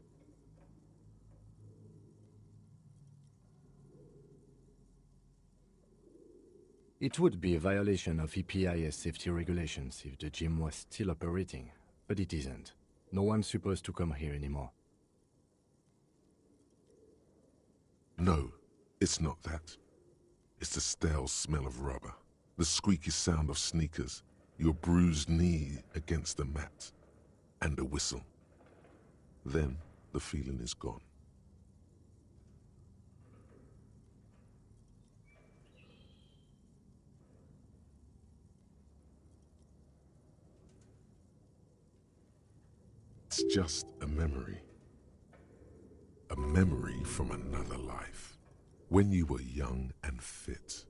It would be a violation of EPIS safety regulations if the gym was still operating, but it isn't. No one's supposed to come here anymore. No, it's not that. It's the stale smell of rubber, the squeaky sound of sneakers, your bruised knee against the mat, and a whistle. Then the feeling is gone. It's just a memory. A memory from another life, when you were young and fit.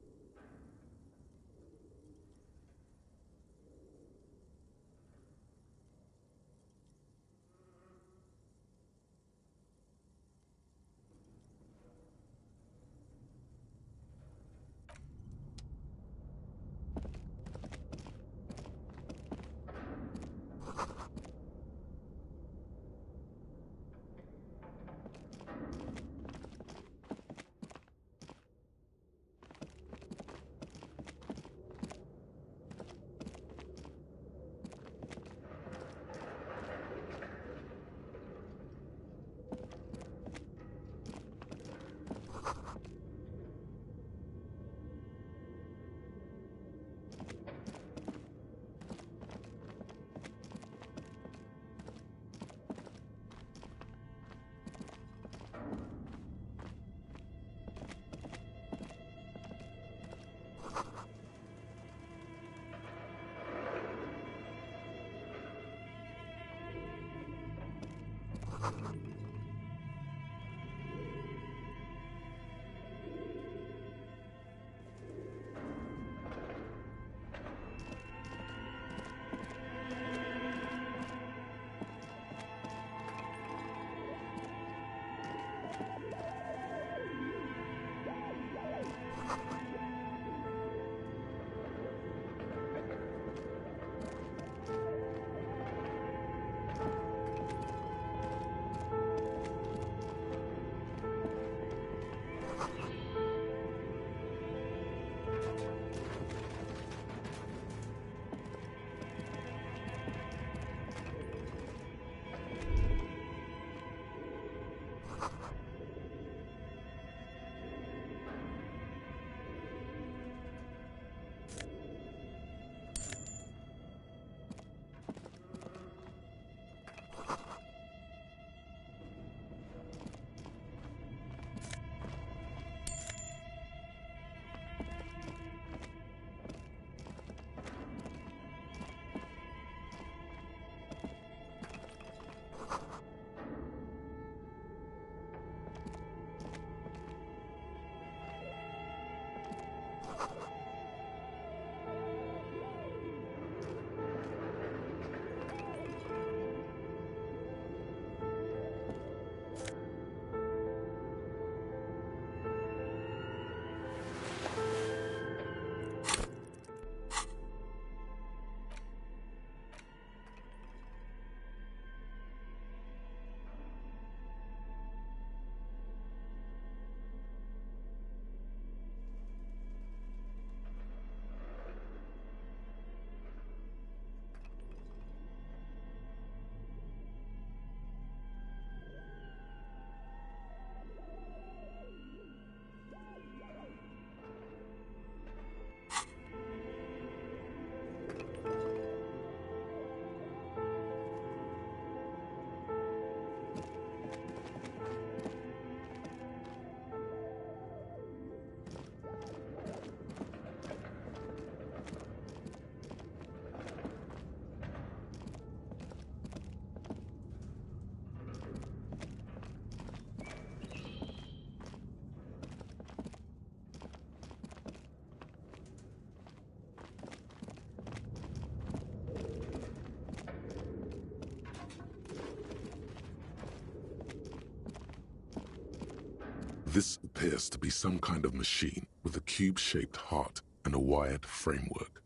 This appears to be some kind of machine with a cube-shaped heart and a wired framework.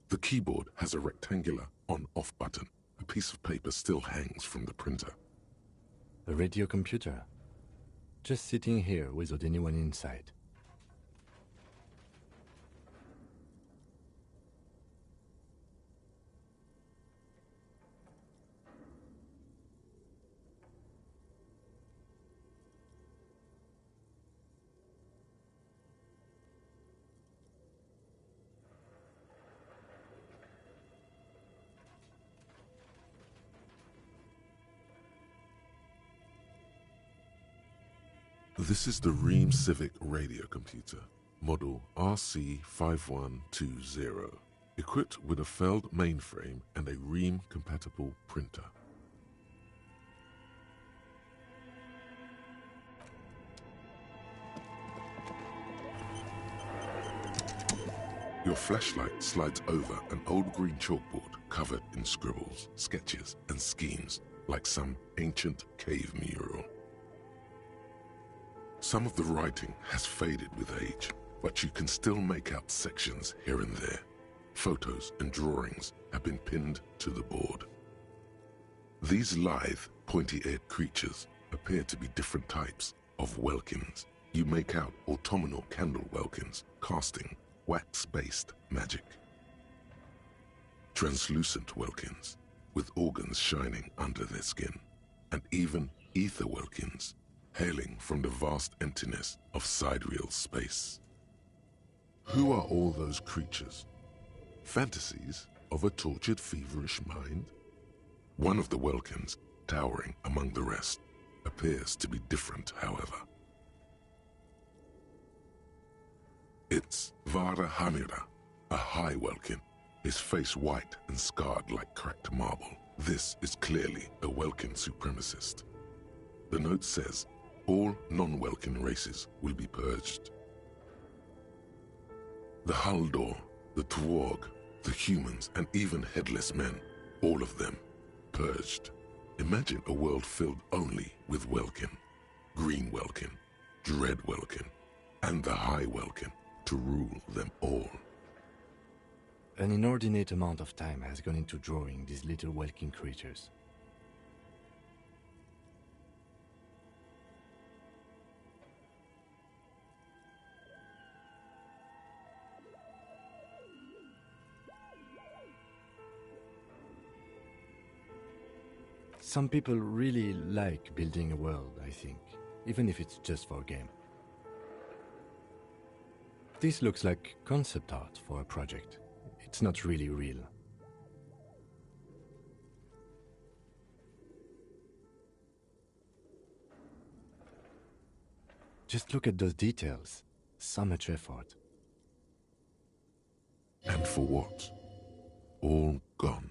The keyboard has a rectangular on-off button. A piece of paper still hangs from the printer. A radio computer. Just sitting here without anyone inside. This is the Ream Civic radio computer, model RC5120, equipped with a Feld mainframe and a Ream-compatible printer. Your flashlight slides over an old green chalkboard covered in scribbles, sketches, and schemes like some ancient cave mural. Some of the writing has faded with age, but you can still make out sections here and there. Photos and drawings have been pinned to the board. These lithe, pointy-eared creatures appear to be different types of welkins. You make out autumnal candle welkins casting wax-based magic. Translucent welkins with organs shining under their skin, and even ether welkins hailing from the vast emptiness of sidereal space. Who are all those creatures? Fantasies of a tortured, feverish mind? One of the welkins, towering among the rest, appears to be different, however. It's Vara Hamira, a high welkin, his face white and scarred like cracked marble. This is clearly a welkin supremacist. The note says, all non-welkin races will be purged. The Haldor, the Tworg, the humans, and even headless men, all of them purged. Imagine a world filled only with welkin, green welkin, dread welkin, and the high welkin to rule them all. An inordinate amount of time has gone into drawing these little welkin creatures. Some people really like building a world, I think, even if it's just for a game. This looks like concept art for a project. It's not really real. Just look at those details. So much effort. And for what? All gone.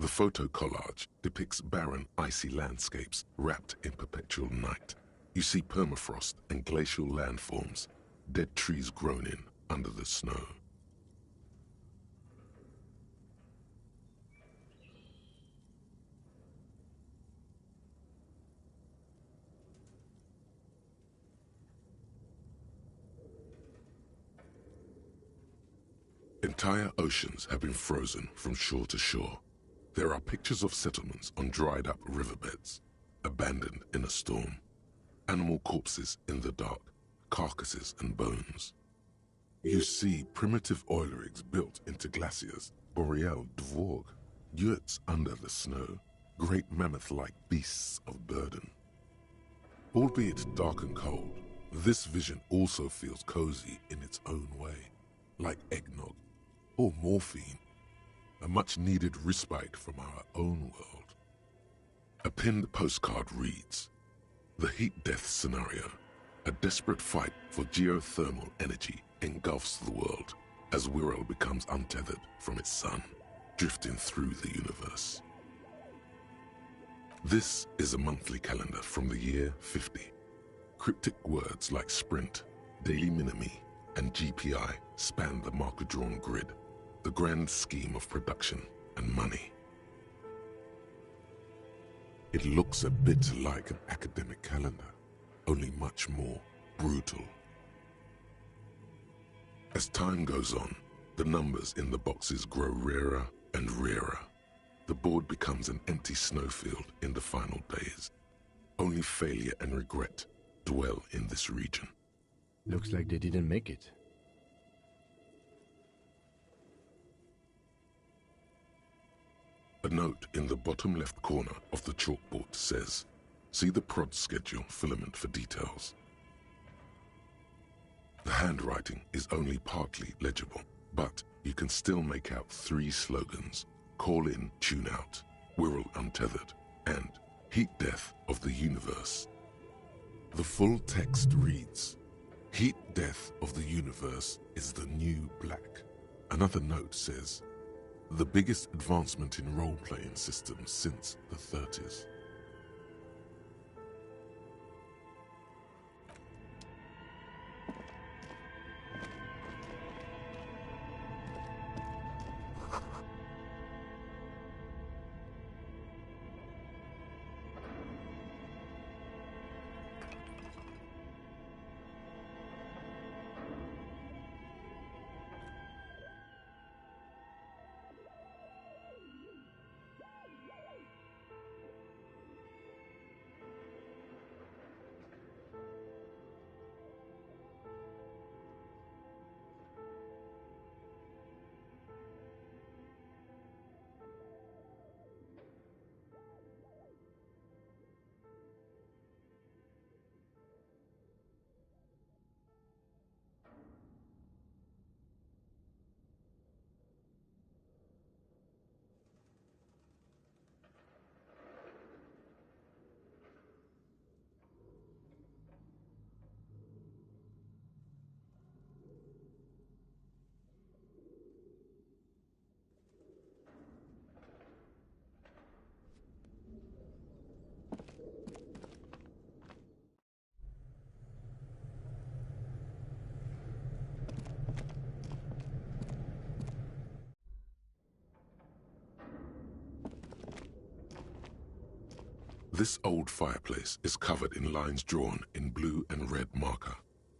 The photo collage depicts barren, icy landscapes wrapped in perpetual night. You see permafrost and glacial landforms, dead trees grown in under the snow. Entire oceans have been frozen from shore to shore. There are pictures of settlements on dried-up riverbeds, abandoned in a storm. Animal corpses in the dark, carcasses and bones. You see primitive oil rigs built into glaciers, boreal dvorg, yurts under the snow, great mammoth-like beasts of burden. Albeit dark and cold, this vision also feels cozy in its own way, like eggnog or morphine, a much-needed respite from our own world. A pinned postcard reads, "The heat death scenario, a desperate fight for geothermal energy engulfs the world as Wirral becomes untethered from its sun, drifting through the universe." This is a monthly calendar from the year 50. Cryptic words like sprint, daily minimi, and GPI span the marker-drawn grid, the grand scheme of production and money. It looks a bit like an academic calendar, only much more brutal. As time goes on, the numbers in the boxes grow rarer and rarer. The board becomes an empty snowfield in the final days. Only failure and regret dwell in this region. Looks like they didn't make it. A note in the bottom left corner of the chalkboard says, "See the prod schedule filament for details." The handwriting is only partly legible, but you can still make out 3 slogans: Call in, Tune Out, Wirral Untethered, and Heat Death of the Universe. The full text reads, "Heat Death of the Universe is the new black." Another note says, "The biggest advancement in role-playing systems since the 30s. This old fireplace is covered in lines drawn in blue and red marker,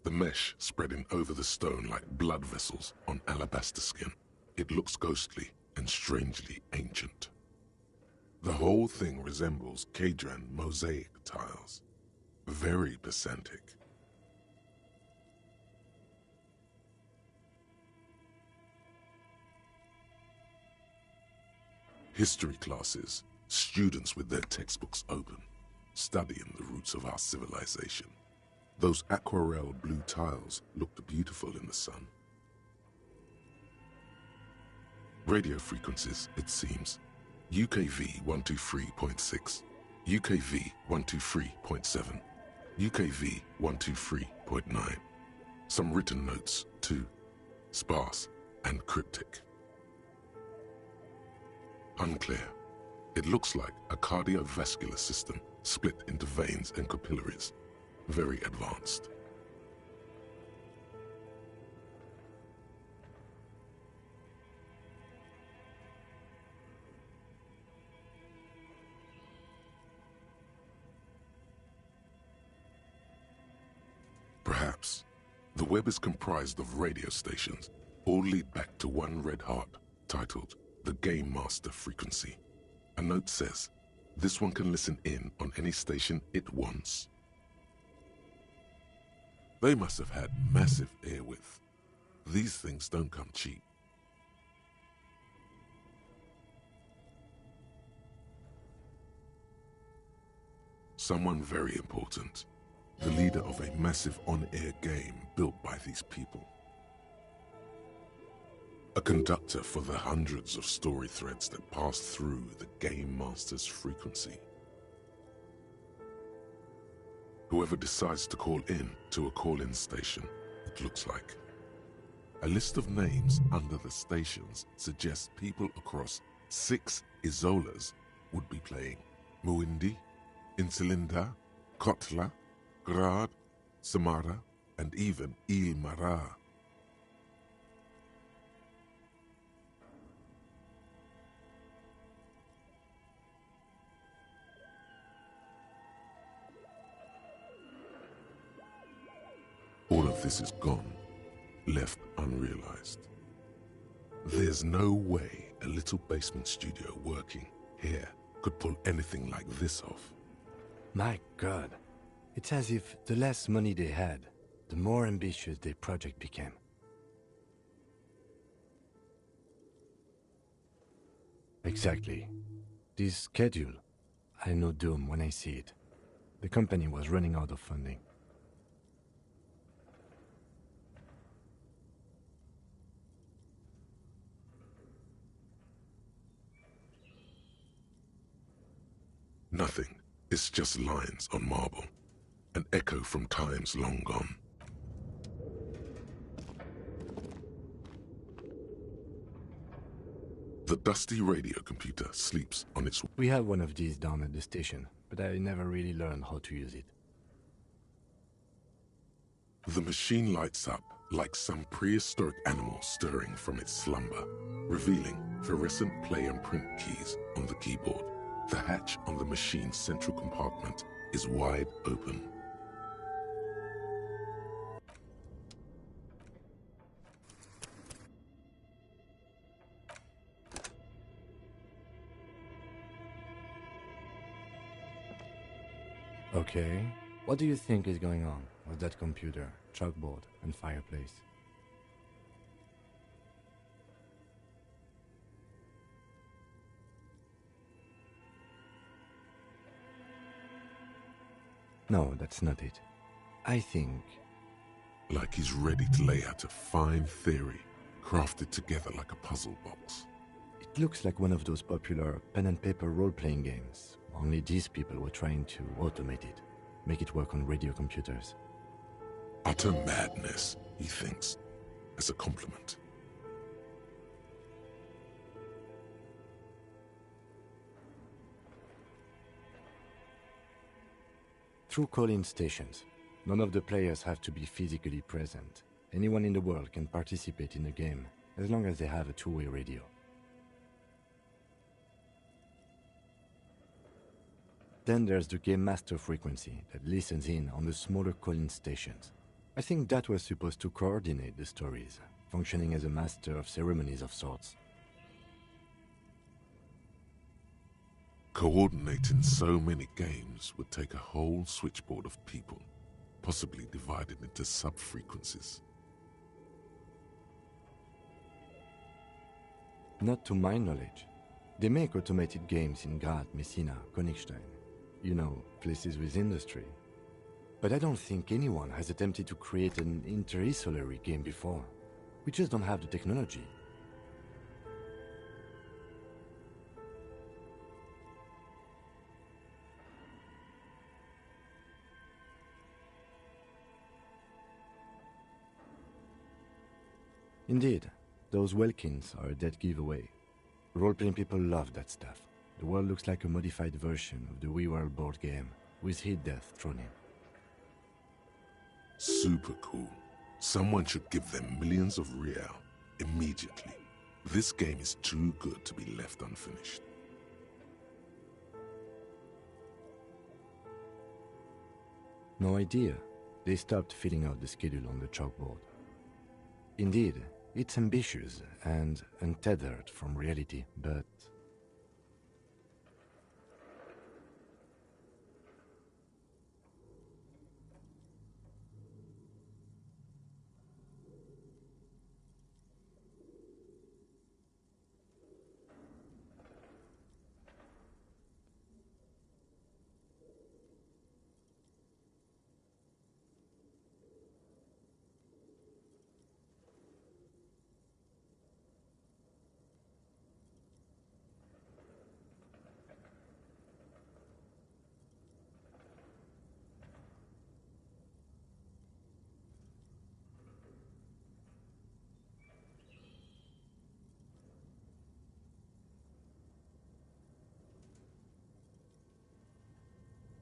the mesh spreading over the stone like blood vessels on alabaster skin. It looks ghostly and strangely ancient. The whole thing resembles Cadran mosaic tiles. Very pesantic. History classes, students with their textbooks open, studying the roots of our civilization. Those aquarelle blue tiles looked beautiful in the sun. Radio frequencies, it seems. UKV 123.6, UKV 123.7, UKV 123.9. Some written notes, too, sparse and cryptic. Unclear. It looks like a cardiovascular system split into veins and capillaries. Very advanced. Perhaps the web is comprised of radio stations, all lead back to one red heart, titled the Game Master Frequency. A note says, this one can listen in on any station it wants. They must have had massive airwidth. These things don't come cheap. Someone very important. The leader of a massive on-air game built by these people. A conductor for the hundreds of story threads that pass through the Game Master's frequency. Whoever decides to call in to a call-in station, it looks like. A list of names under the stations suggests people across 6 Isolas would be playing. Muindi, Insulinda, Kotla, Grad, Samara, and even Il Mara. All of this is gone, left unrealized. There's no way a little basement studio working here could pull anything like this off. My God. It's as if the less money they had, the more ambitious their project became. Exactly. This schedule, I know doom when I see it. The company was running out of funding. Nothing. It's just lines on marble. An echo from times long gone. The dusty radio computer sleeps on its... We have one of these down at the station, but I never really learned how to use it. The machine lights up like some prehistoric animal stirring from its slumber, revealing fluorescent play and print keys on the keyboard. The hatch on the machine's central compartment is wide open. Okay, what do you think is going on with that computer, chalkboard, and fireplace? No, that's not it. I think... Like he's ready to lay out a fine theory, crafted together like a puzzle box. It looks like one of those popular pen and paper role-playing games. Only these people were trying to automate it, make it work on radio computers. Utter madness, he thinks, as a compliment. Through call-in stations, none of the players have to be physically present. Anyone in the world can participate in the game, as long as they have a two-way radio. Then there's the Game Master frequency that listens in on the smaller calling stations. I think that was supposed to coordinate the stories, functioning as a master of ceremonies of sorts. Coordinating so many games would take a whole switchboard of people, possibly divided into sub-frequencies. Not to my knowledge. They make automated games in Graz, Messina, Königstein. You know, places with industry. But I don't think anyone has attempted to create an inter-isolary game before. We just don't have the technology. Indeed, those Welkins are a dead giveaway. Role-playing people love that stuff. The world looks like a modified version of the WeWorld board game, with hit death thrown in. Super cool. Someone should give them millions of real immediately. This game is too good to be left unfinished. No idea. They stopped filling out the schedule on the chalkboard. Indeed, it's ambitious and untethered from reality, but...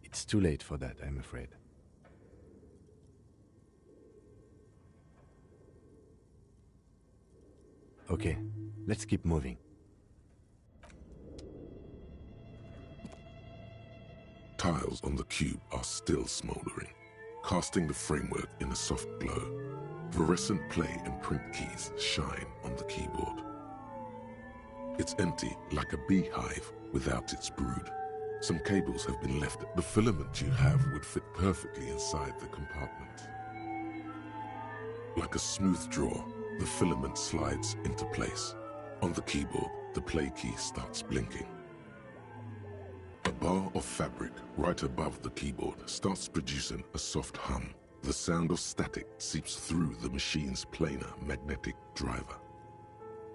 It's too late for that, I'm afraid. Okay, let's keep moving. Tiles on the cube are still smoldering, casting the framework in a soft glow. Fluorescent play and print keys shine on the keyboard. It's empty, like a beehive without its brood. Some cables have been left. The filament you have would fit perfectly inside the compartment. Like a smooth draw, the filament slides into place. On the keyboard, the play key starts blinking. A bar of fabric right above the keyboard starts producing a soft hum. The sound of static seeps through the machine's planar magnetic driver.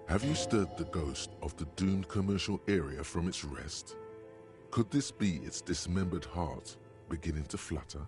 Have you stirred the ghost of the doomed commercial area from its rest? Could this be its dismembered heart beginning to flutter?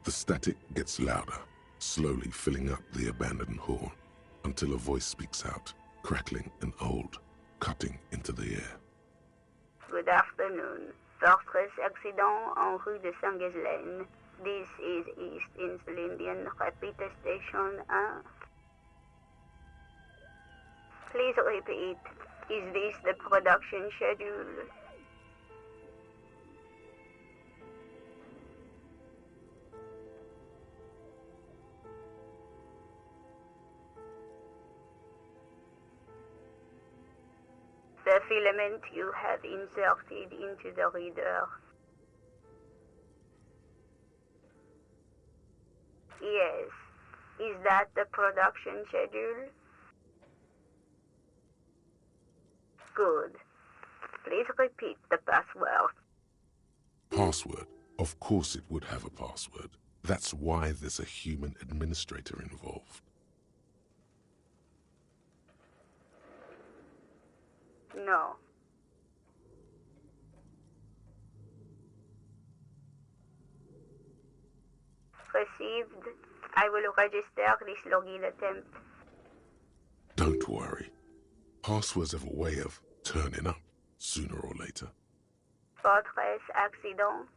The static gets louder, slowly filling up the abandoned hall, until a voice speaks out, crackling and old, cutting into the air. Good afternoon. Fortress accident en rue de Saint-Ghislaine. This is East Insulindian Repeater Station 1. Please repeat. Is this the production schedule? The filament you have inserted into the reader. Yes. Is that the production schedule? Good. Please repeat the password. Password? Of course it would have a password. That's why there's a human administrator involved. No. Received. I will register this login attempt. Don't worry. Passwords have a way of turning up sooner or later. Fortress accident.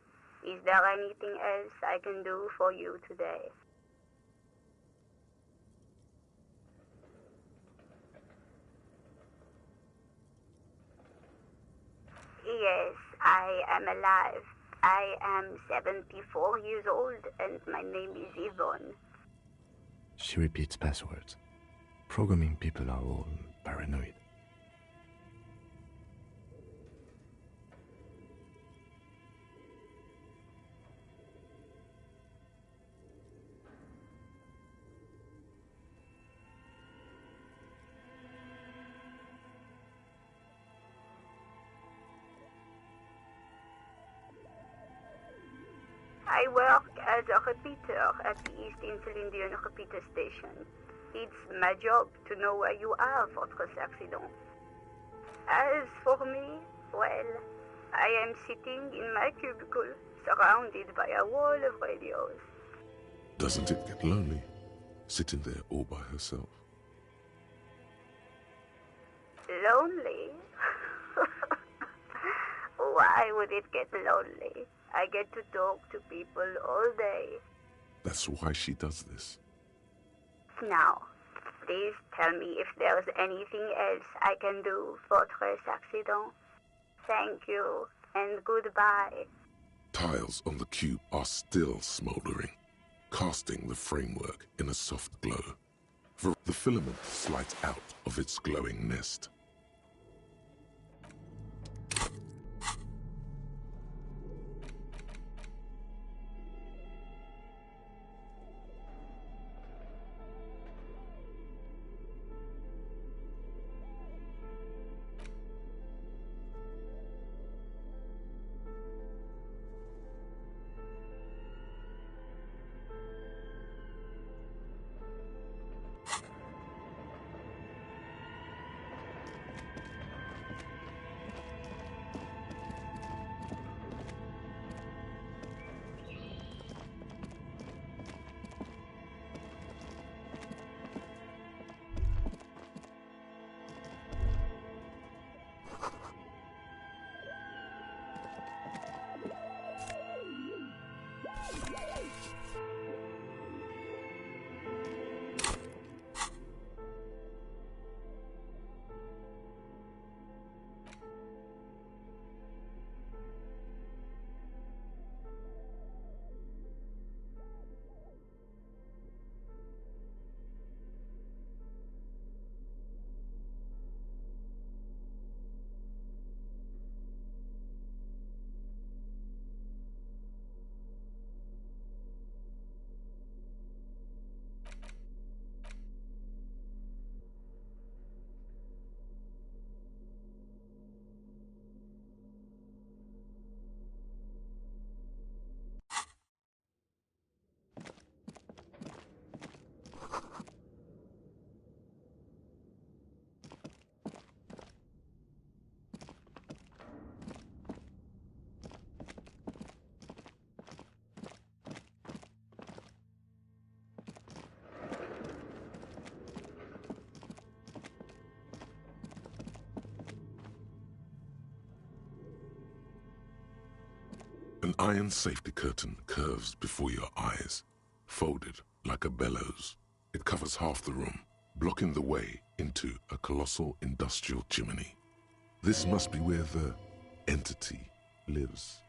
Is there anything else I can do for you today? Yes, I am alive. I am 74 years old and my name is Yvonne. She repeats passwords. Programming people are all paranoid. I work as a repeater at the East Insulindian repeater station. It's my job to know where you are, Fortress Accident. As for me, well, I am sitting in my cubicle, surrounded by a wall of radios. Doesn't it get lonely, sitting there all by herself? Lonely? Why would it get lonely? I get to talk to people all day. That's why she does this. Now, please tell me if there's anything else I can do, Fortress Accident. Thank you, and goodbye. Tiles on the cube are still smoldering, casting the framework in a soft glow. The filament slides out of its glowing nest. An iron safety curtain curves before your eyes, folded like a bellows. It covers half the room, blocking the way into a colossal industrial chimney. This must be where the entity lives.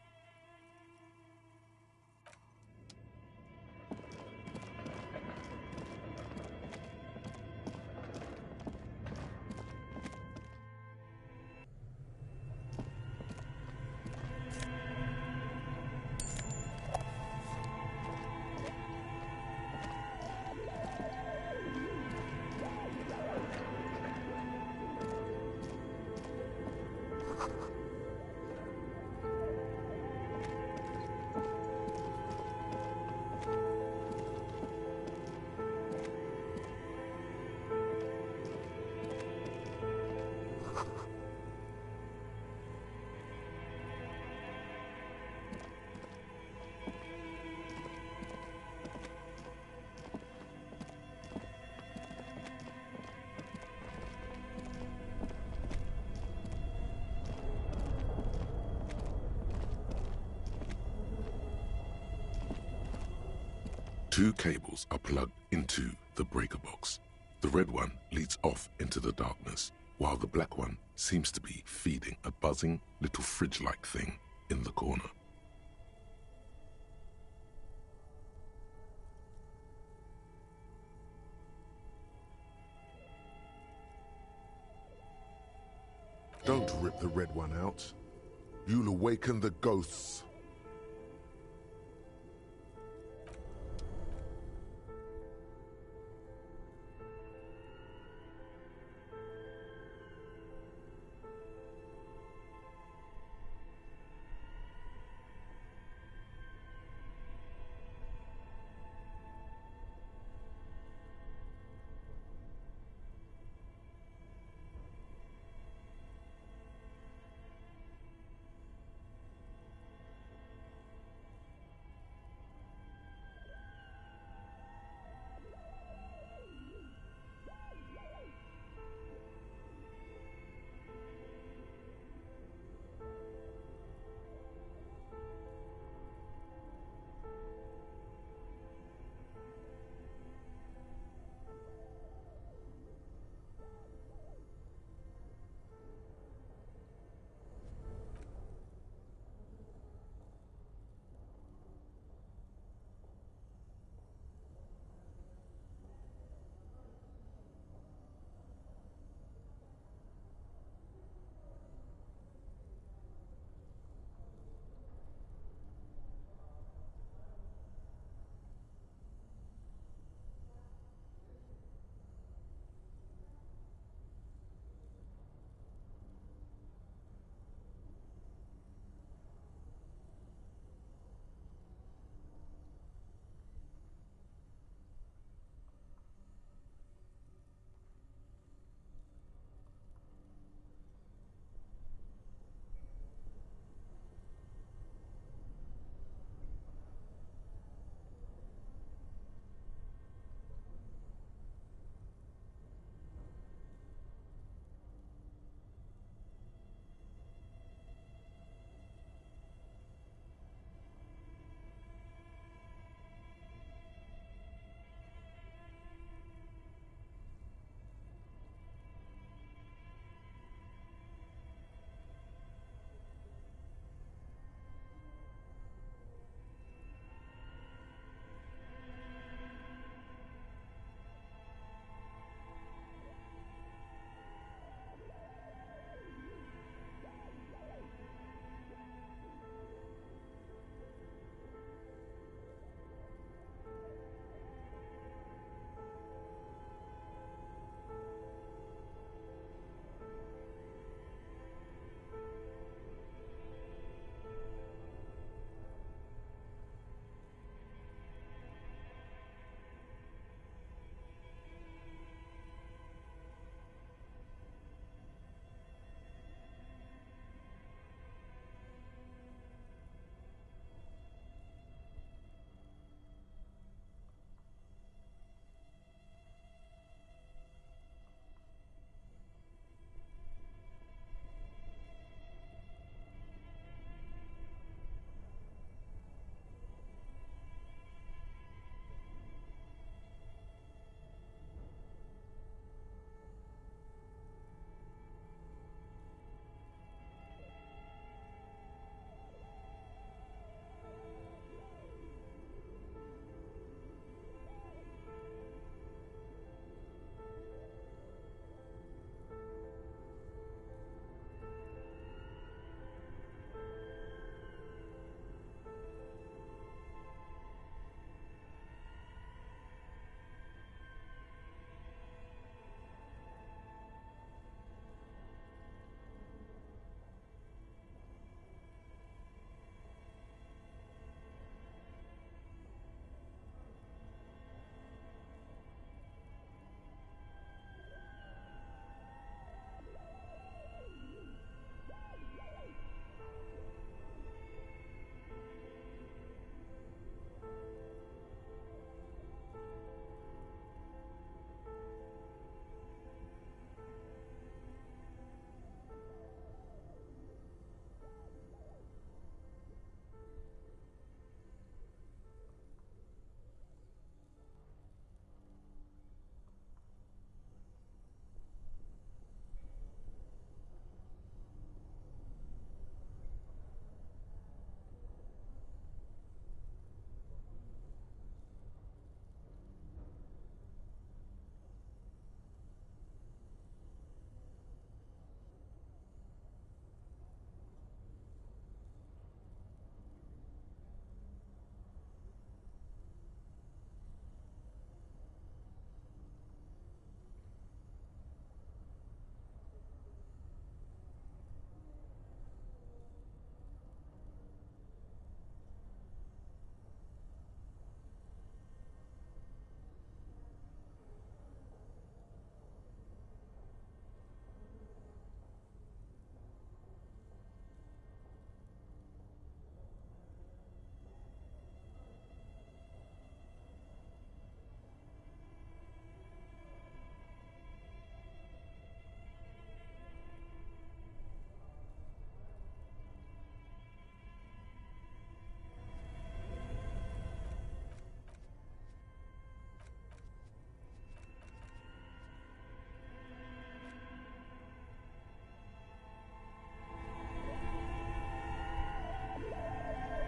Two cables are plugged into the breaker box. The red one leads off into the darkness, while the black one seems to be feeding a buzzing little fridge-like thing in the corner. Don't rip the red one out. You'll awaken the ghosts.